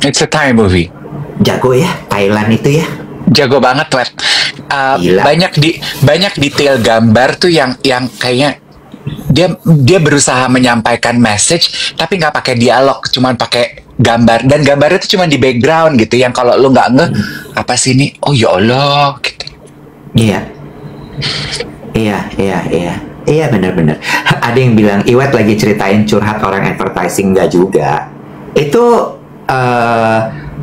It's a Thai movie. Jago ya Thailand itu ya. Jago banget, Wet. Banyak detail gambar tuh yang kayaknya dia berusaha menyampaikan message tapi nggak pakai dialog, cuman pakai gambar, dan gambarnya tuh cuma di background gitu, yang kalau lu nggak apa sih ini, oh ya Allah gitu. Iya benar-benar. Ada yang bilang Iwet lagi ceritain curhat orang advertising. Nggak juga. Itu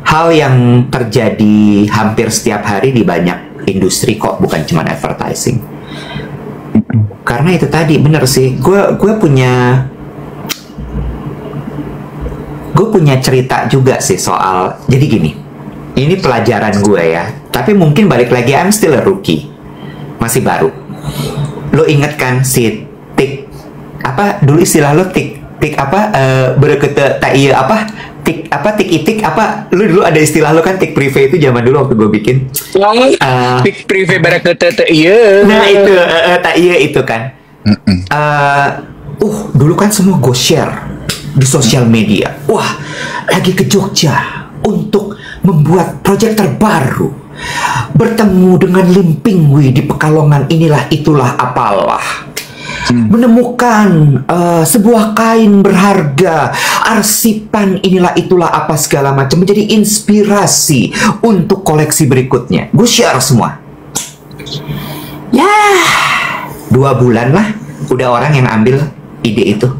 hal yang terjadi hampir setiap hari di banyak industri kok, bukan cuma advertising. Karena itu tadi bener sih, gue punya cerita juga sih soal, jadi gini, ini pelajaran gue ya, tapi mungkin balik lagi, I'm still a rookie, masih baru. Lo inget kan si tik apa dulu istilah lo, tik apa berkete tak iya apa tik itik apa, lu dulu ada istilah lo kan, tik privé itu zaman dulu waktu gue bikin tik privé berkete tak iya. Nah itu tak iya itu kan. Dulu kan semua gue share di sosial media. Wah, lagi ke Jogja untuk membuat proyek terbaru, bertemu dengan Limpingwi di Pekalongan, inilah itulah apalah, menemukan sebuah kain berharga, arsipan inilah itulah apa segala macam, menjadi inspirasi untuk koleksi berikutnya. Gue share semua. Ya, 2 bulan lah udah orang yang ambil ide itu.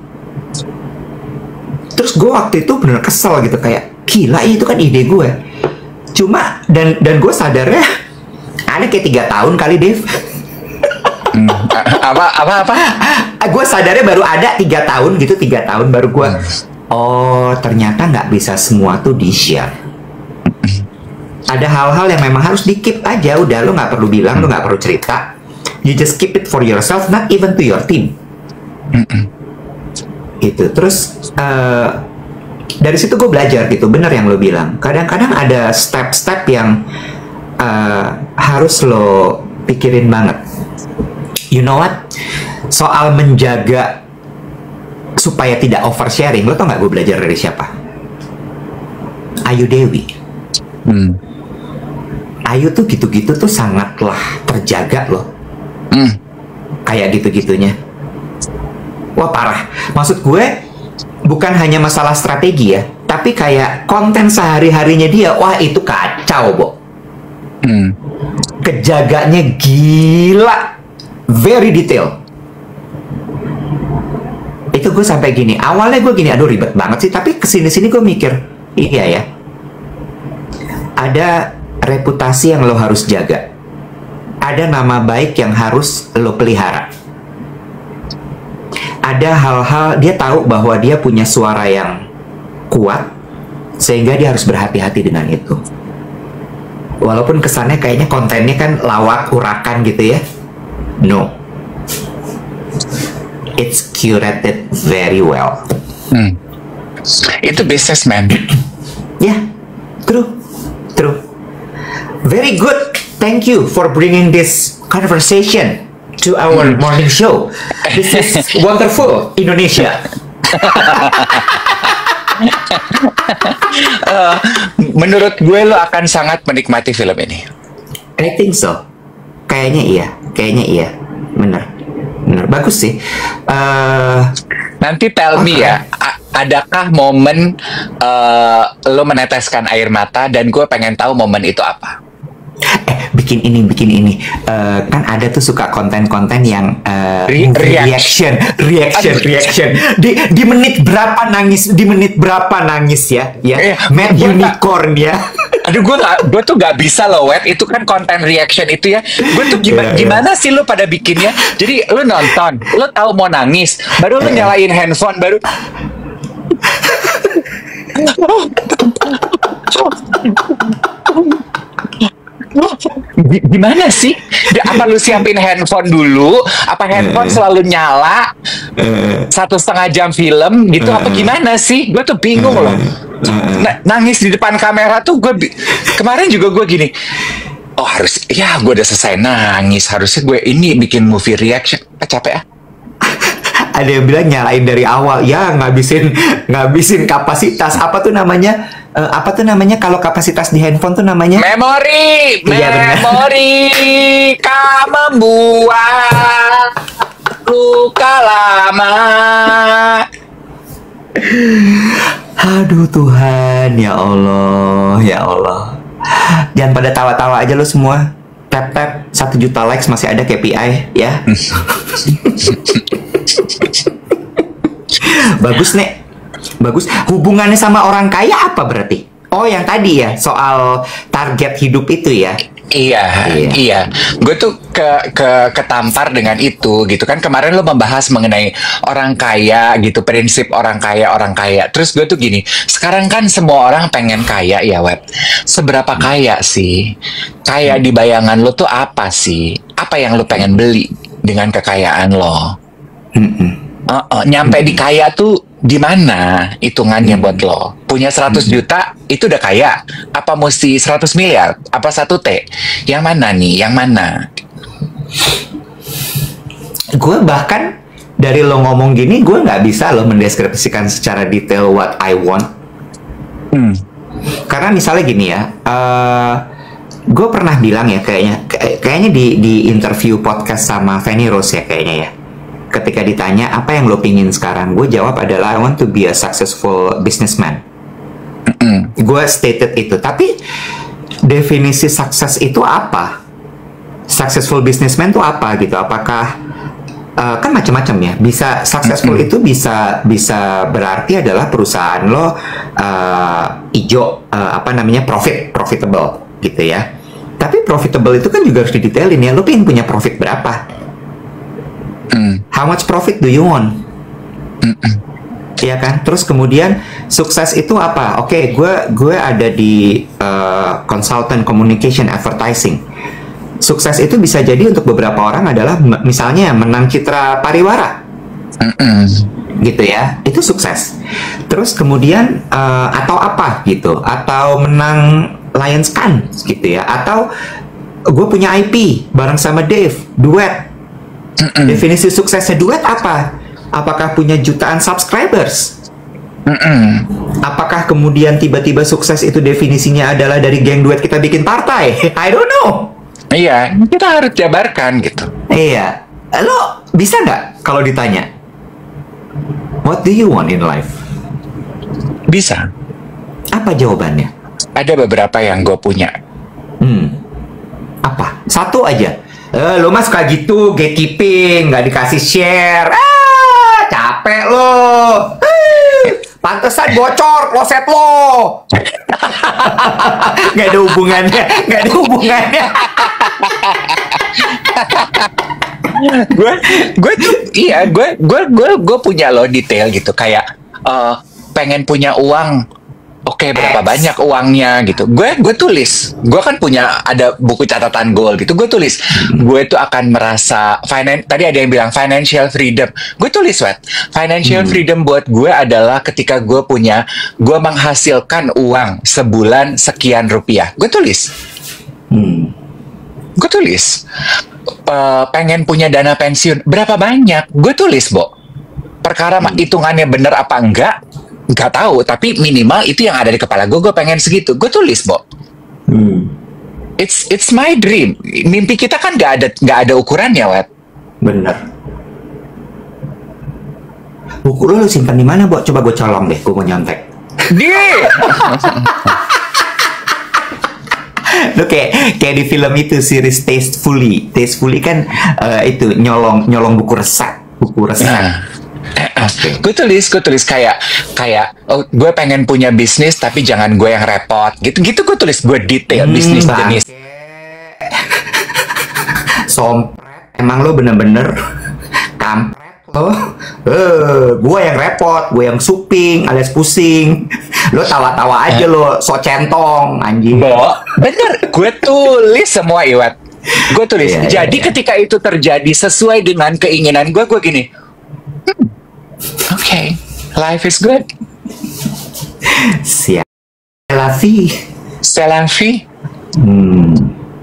Terus gue waktu itu bener kesel gitu, kayak gila itu kan ide gue. Cuma dan gue sadarnya ada kayak 3 tahun kali, Dave. Apa? Gue sadarnya baru ada 3 tahun gitu, 3 tahun baru gue. Oh ternyata nggak bisa semua tuh di share. Ada hal-hal yang memang harus di keep aja. Udah, lo nggak perlu bilang, lo nggak perlu cerita. You just keep it for yourself, not even to your team. Gitu. Terus dari situ gue belajar gitu, bener yang lo bilang. Kadang-kadang ada step-step yang harus lo pikirin banget. You know what? Soal menjaga supaya tidak oversharing, lo tau gak gue belajar dari siapa? Ayu Dewi. Ayu tuh gitu-gitu tuh sangatlah terjaga loh. Kayak gitu-gitunya. Wah parah. Maksud gue bukan hanya masalah strategi ya, tapi kayak konten sehari-harinya dia, wah itu kacau, Bo. Kejaganya gila. Very detail. Itu gue sampai gini, awalnya gue gini, aduh ribet banget sih, tapi kesini-sini gue mikir, iya ya, ada reputasi yang lo harus jaga, ada nama baik yang harus lo pelihara, ada hal-hal, dia tahu bahwa dia punya suara yang kuat, sehingga dia harus berhati-hati dengan itu. Walaupun kesannya kayaknya kontennya kan lawak, urakan gitu ya. No, it's curated very well. Itu businessman. Ya, true. Very good thank you for bringing this conversation to our morning show. This is wonderful, Indonesia. Menurut gue lo akan sangat menikmati film ini. I think so. Kayaknya iya. Bener. Bagus sih. Nanti tell me ya, adakah momen lo meneteskan air mata dan gue pengen tahu momen itu apa? Bikin ini. Kan ada tuh suka konten-konten yang reaction. Di menit berapa nangis ya. Mad Unicorn ya. Aduh, gue tuh nggak bisa loh, Wet. Itu kan konten reaction itu ya. Gue tuh gimana sih lo pada bikinnya? Jadi lo nonton, lo tahu mau nangis, baru lo nyalain handphone, baru gimana sih? Apa lu siapin handphone dulu? Apa handphone selalu nyala 1,5 jam film gitu? Apa gimana sih? Gue tuh bingung loh. Nangis di depan kamera tuh kemarin juga gue gini. Oh gue udah selesai nangis. Harusnya gue ini bikin movie reaction. Capek ah. Ada yang bilang nyalain dari awal, ya ngabisin kapasitas. Apa tuh namanya kalau kapasitas di handphone tuh namanya? Memori kan membuat luka lama. Aduh Tuhan, ya Allah. Jangan pada tawa-tawa aja lo semua. Tap 1 juta likes masih ada KPI ya. Bagus Nek. Bagus. Hubungannya sama orang kaya apa berarti? Oh, yang tadi ya, soal target hidup itu ya. Iya. Gue tuh ketampar dengan itu gitu kan. Kemarin lo membahas mengenai orang kaya gitu, prinsip orang kaya. Terus gue tuh gini, sekarang kan semua orang pengen kaya ya, Web. Seberapa kaya sih? Kaya di bayangan lo tuh apa sih? Apa yang lo pengen beli dengan kekayaan lo? Nyampe di kaya tuh di mana hitungannya buat lo? Punya 100 juta itu udah kaya? Apa mesti 100 miliar? Apa 1 T? Yang mana nih? Yang mana? Gue bahkan dari lo ngomong gini, gue nggak bisa lo mendeskripsikan secara detail what I want. Karena misalnya gini ya, gue pernah bilang ya kayaknya di interview podcast sama Fanny Rose ya kayaknya ya. Ketika ditanya apa yang lo pingin sekarang, gue jawab adalah I want to be a successful businessman. Gue stated itu. Tapi definisi sukses itu apa? Successful businessman itu apa gitu? Apakah kan macam-macam ya. Bisa successful itu bisa berarti adalah perusahaan lo profitable gitu ya. Tapi profitable itu kan juga harus didetailin ya. Lo pengen punya profit berapa? How much profit do you want? Iya kan? Terus kemudian sukses itu apa? Oke, gue ada di consultant communication advertising. Sukses itu bisa jadi untuk beberapa orang adalah misalnya menang Citra Pariwara. Gitu ya. Itu sukses. Terus kemudian atau apa gitu? Atau menang Lions Can gitu ya. Atau gue punya IP bareng sama Dave, duet. Definisi suksesnya duet apa? Apakah punya jutaan subscribers? Apakah kemudian tiba-tiba sukses itu definisinya adalah dari geng duet kita bikin partai? I don't know. Iya, kita harus jabarkan gitu. Iya. Lo bisa nggak kalau ditanya, what do you want in life? Bisa. Apa jawabannya? Ada beberapa yang gue punya. Apa? Satu aja. Lo mah suka gitu, gatekeeping, nggak dikasih share. Capek lo. Pantesan bocor, kloset lo. Nggak ada hubungannya. gue punya lo detail gitu kayak pengen punya uang. Oke, berapa banyak uangnya gitu. Gue tulis. Gue kan punya ada buku catatan goal gitu. Gue tulis. Gue tuh akan merasa tadi ada yang bilang financial freedom. Gue tulis, financial freedom buat gue adalah ketika gue menghasilkan uang sebulan sekian rupiah. Gue tulis. gue tulis. Pengen punya dana pensiun berapa banyak, gue tulis, Bo. Perkara hitungannya bener apa nggak tahu, tapi minimal itu yang ada di kepala gue pengen segitu, gue tulis, Bo. It's my dream. Mimpi kita kan nggak ada ukurannya, Wet. Bener. Buku lu simpan di mana, Bo? Coba gue colong deh, gue mau nyontek. Lu kayak di film itu, series Tastefully kan itu nyolong buku resep. Gue tulis kayak gue pengen punya bisnis tapi jangan gue yang repot gitu gue tulis, gue detail bisnis jenis. Sompret, emang lo bener-bener kampret lo. Gue yang repot, gue yang suping alias pusing. Lo tawa-tawa aja lo, so centong anjing. Bener, gue tulis semua, Iwat. Gue tulis. Jadi ketika itu terjadi sesuai dengan keinginan gue gini. Okay, life is good. Siap. Selafi.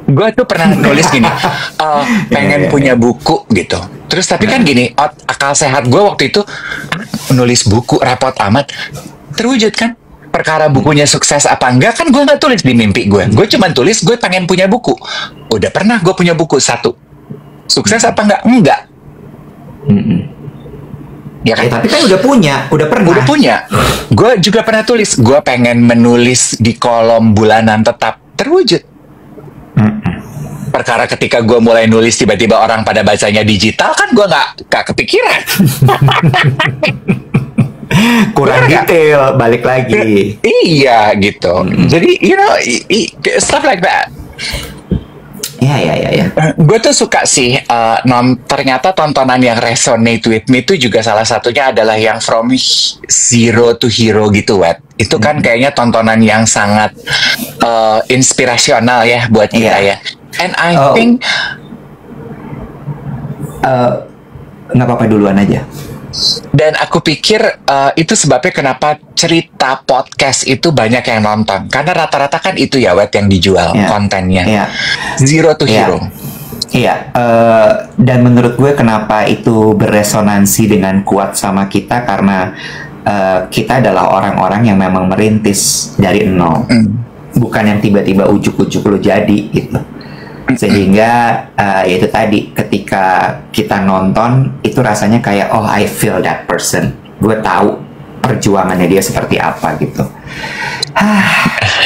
Gue tuh pernah nulis gini, pengen punya buku gitu. Terus tapi kan gini, akal sehat gue waktu itu nulis buku repot amat. Terwujud kan? Perkara bukunya sukses apa enggak kan gue nggak tulis di mimpi gue. Gue cuma tulis gue pengen punya buku. Udah pernah gue punya buku 1. Sukses apa enggak? Enggak. Ya kan? Tapi kan udah pernah. Udah punya. Gue juga pernah tulis, gue pengen menulis di kolom bulanan tetap. Terwujud. Perkara ketika gue mulai nulis tiba-tiba orang pada bacanya digital kan gue nggak kepikiran. Kurang detail, balik lagi. Iya gitu. Jadi stuff like that. Ya. Gue tuh suka sih, ternyata tontonan yang resonate with me itu juga salah satunya adalah yang From Zero to Hero gitu, Wet. Itu kan kayaknya tontonan yang sangat inspirasional ya buat kita ya. And I think nggak apa-apa, duluan aja. Dan aku pikir itu sebabnya kenapa cerita podcast itu banyak yang nonton. Karena rata-rata kan itu ya, Wet, yang dijual kontennya. Zero to Hero. Iya, dan menurut gue kenapa itu beresonansi dengan kuat sama kita, karena kita adalah orang-orang yang memang merintis dari nol. Bukan yang tiba-tiba ujuk-ujuk lo jadi gitu. Sehingga itu tadi, ketika kita nonton itu rasanya kayak I feel that person. Gue tahu perjuangannya dia seperti apa gitu.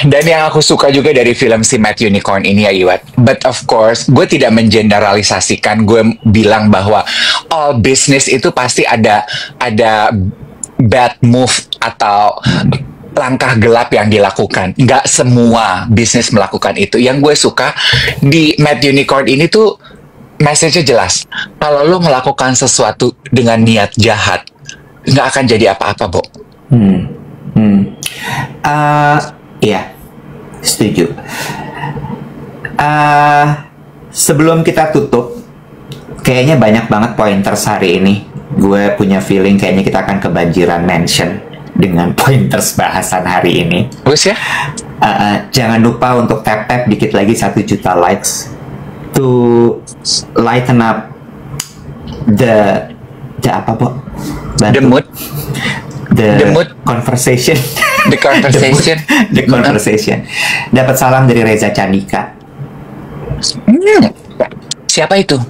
Dan yang aku suka juga dari film si Mad Unicorn ini ya, Iwat. But of course, gue tidak mengeneralisasikan. Gue bilang bahwa all business itu pasti ada bad move atau langkah gelap yang dilakukan. Nggak semua bisnis melakukan itu. Yang gue suka di Mad Unicorn ini tuh message-nya jelas. Kalau lo melakukan sesuatu dengan niat jahat, nggak akan jadi apa-apa, Bo. Iya, setuju. Sebelum kita tutup, kayaknya banyak banget pointers hari ini. Gue punya feeling kayaknya kita akan kebanjiran mention dengan pointers bahasan hari ini. Terus ya? Jangan lupa untuk tap dikit lagi 1 juta likes to lighten up the apa, Bo? The mood. The conversation. The conversation. The conversation. Dapat salam dari Reza Candika. Siapa itu?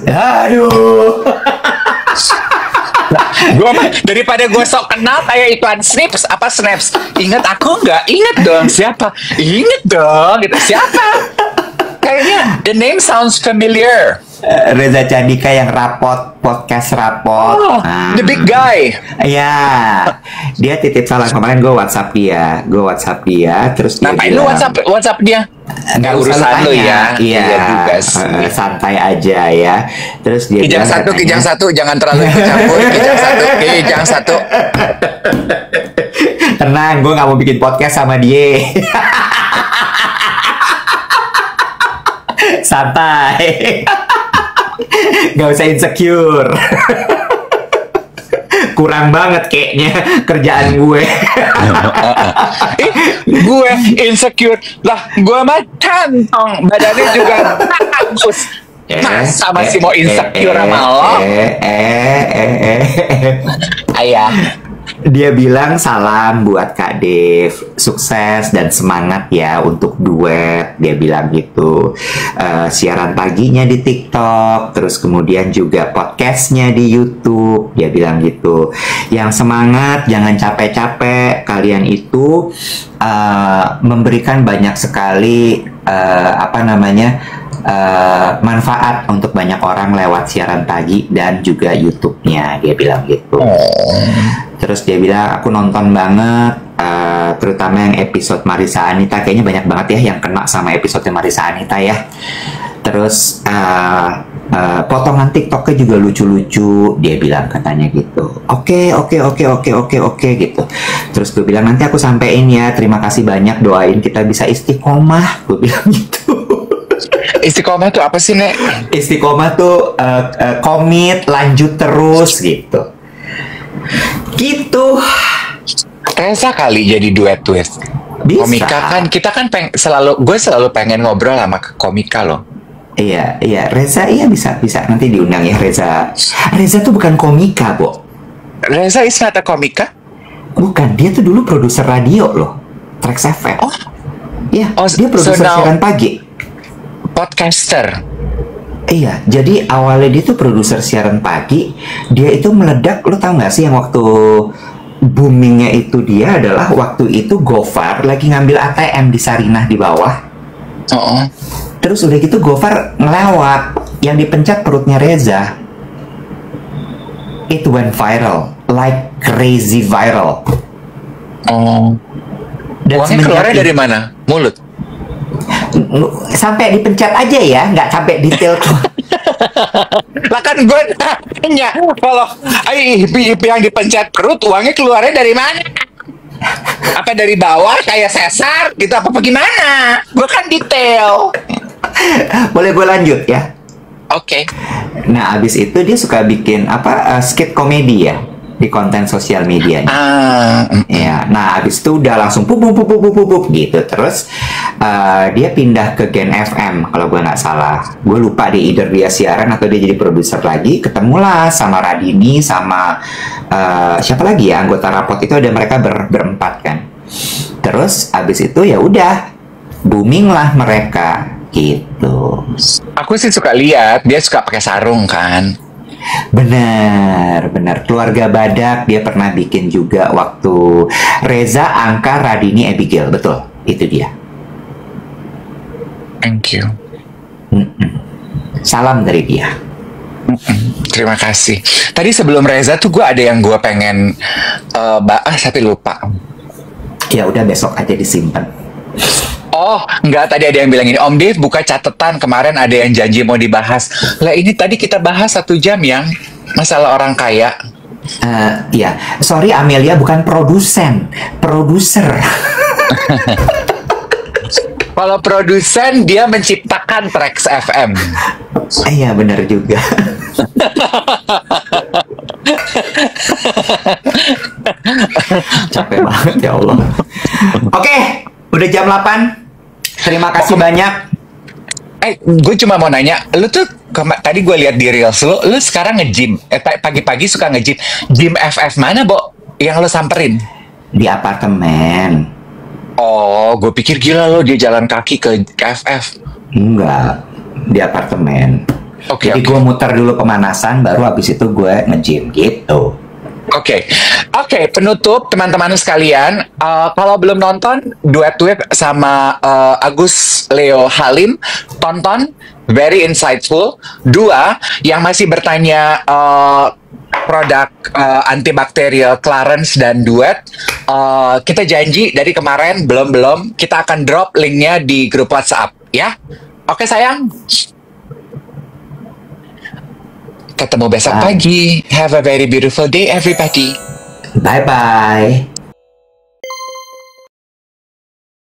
Aduh. Gua mah daripada gue sok kenal kayak iklan Snaps ingat aku nggak ingat dong siapa, inget dong gitu siapa, kayaknya the name sounds familiar. Reza Candika yang podcast rapot. The big guy. Iya, dia titip salam kemarin. Gue WhatsApp dia, terus dia ngapain lu WhatsApp dia? Nggak urusan lu ya. Iya juga sih. Santai aja ya. Terus dia Kijang satu jangan terlalu ikut campur. Kijang satu tenang, gue nggak mau bikin podcast sama dia. Santai. Gak usah insecure. Kurang banget kayaknya kerjaan gue. Gue insecure lah, gue mah kantong badannya juga bagus. Masa masih mau insecure sama lo? Ayah. Dia bilang salam buat Kak Dev, sukses dan semangat ya untuk duet. Dia bilang gitu. Siaran paginya di TikTok, terus kemudian juga podcastnya di YouTube. Dia bilang gitu. Yang semangat, jangan capek-capek. Kalian itu memberikan banyak sekali manfaat untuk banyak orang lewat siaran pagi dan juga YouTube-nya. Dia bilang gitu. Terus dia bilang aku nonton banget, terutama yang episode Marissa Anita, kayaknya banyak banget ya yang kena sama episode Marissa Anita ya. Terus potongan TikToknya juga lucu-lucu, dia bilang katanya gitu. Oke gitu. Terus gue bilang nanti aku sampein ya, terima kasih banyak, doain kita bisa istiqomah, gue bilang gitu. Istiqomah tuh apa sih, Nek? Istiqomah tuh komit, lanjut terus gitu. Gitu. Reza kali jadi duet. Bisa. Komika kan, kita kan gue selalu pengen ngobrol sama komika loh. Iya, Reza bisa nanti diundang ya Reza. Reza tuh bukan komika, Bo. Reza is not a komika? Bukan, dia tuh dulu produser radio loh, Trax FM. Oh, iya, dia produser siaran pagi. Podcaster. Iya, jadi awalnya dia tuh produser siaran pagi. Dia itu meledak, lo tau gak sih yang waktu boomingnya itu dia adalah waktu itu Gofar lagi ngambil ATM di Sarinah di bawah. Terus udah gitu Gofar ngelewat, yang dipencet perutnya Reza. It went viral, like crazy viral. Dan uangnya keluarnya dari mana? Mulut? Sampai dipencet aja ya, nggak sampai detail tuh. Lah kan gue tanya, kalau yang dipencet perut uangnya keluarnya dari mana? Apa dari bawah kayak sesar gitu apa gimana? Gue kan detail. Boleh gue lanjut ya? Oke. Nah abis itu dia suka bikin skit komedi ya di konten sosial medianya. Ya, nah abis itu udah langsung pup gitu. Terus dia pindah ke Gen FM kalau gue nggak salah. Gue lupa deh, either dia siaran atau dia jadi produser lagi. Ketemulah sama Radini sama siapa lagi ya anggota rapot itu, ada mereka berempat kan. Terus abis itu ya udah booming lah mereka gitu. Aku sih suka lihat dia suka pakai sarung kan. Benar. Keluarga Badak dia pernah bikin juga waktu Reza, Angka, Radini, Abigail. Betul, itu dia. Thank you. Salam dari dia. Terima kasih. Tadi sebelum Reza tuh gue ada yang gue pengen tapi lupa. Ya udah besok aja disimpan. Oh, enggak, tadi ada yang bilang ini, Om Dev buka catatan, kemarin ada yang janji mau dibahas. Lah ini tadi kita bahas 1 jam yang masalah orang kaya. Ya, sorry Amelia bukan produsen, produser. Kalau produsen dia menciptakan Trax FM. Iya benar juga. Capek banget ya Allah. Oke, udah jam 8. Terima kasih banyak. Gue cuma mau nanya, lu tuh tadi gue lihat di Reels lu sekarang nge-gym. Pagi-pagi suka nge-gym. Gym FF mana, Bo? Yang lu samperin? Di apartemen. Oh, gue pikir gila lo dia jalan kaki ke FF. Enggak, di apartemen. Jadi gue muter dulu pemanasan, baru habis itu gue nge-gym gitu. Oke, penutup teman-teman sekalian, kalau belum nonton duet sama Agus Leo Halim, tonton, very insightful. 2, yang masih bertanya produk antibakterial Clarence dan duet, kita janji dari kemarin belum kita akan drop linknya di grup WhatsApp ya. Oke sayang. Ketemu besok pagi. Have a very beautiful day, everybody. Bye-bye.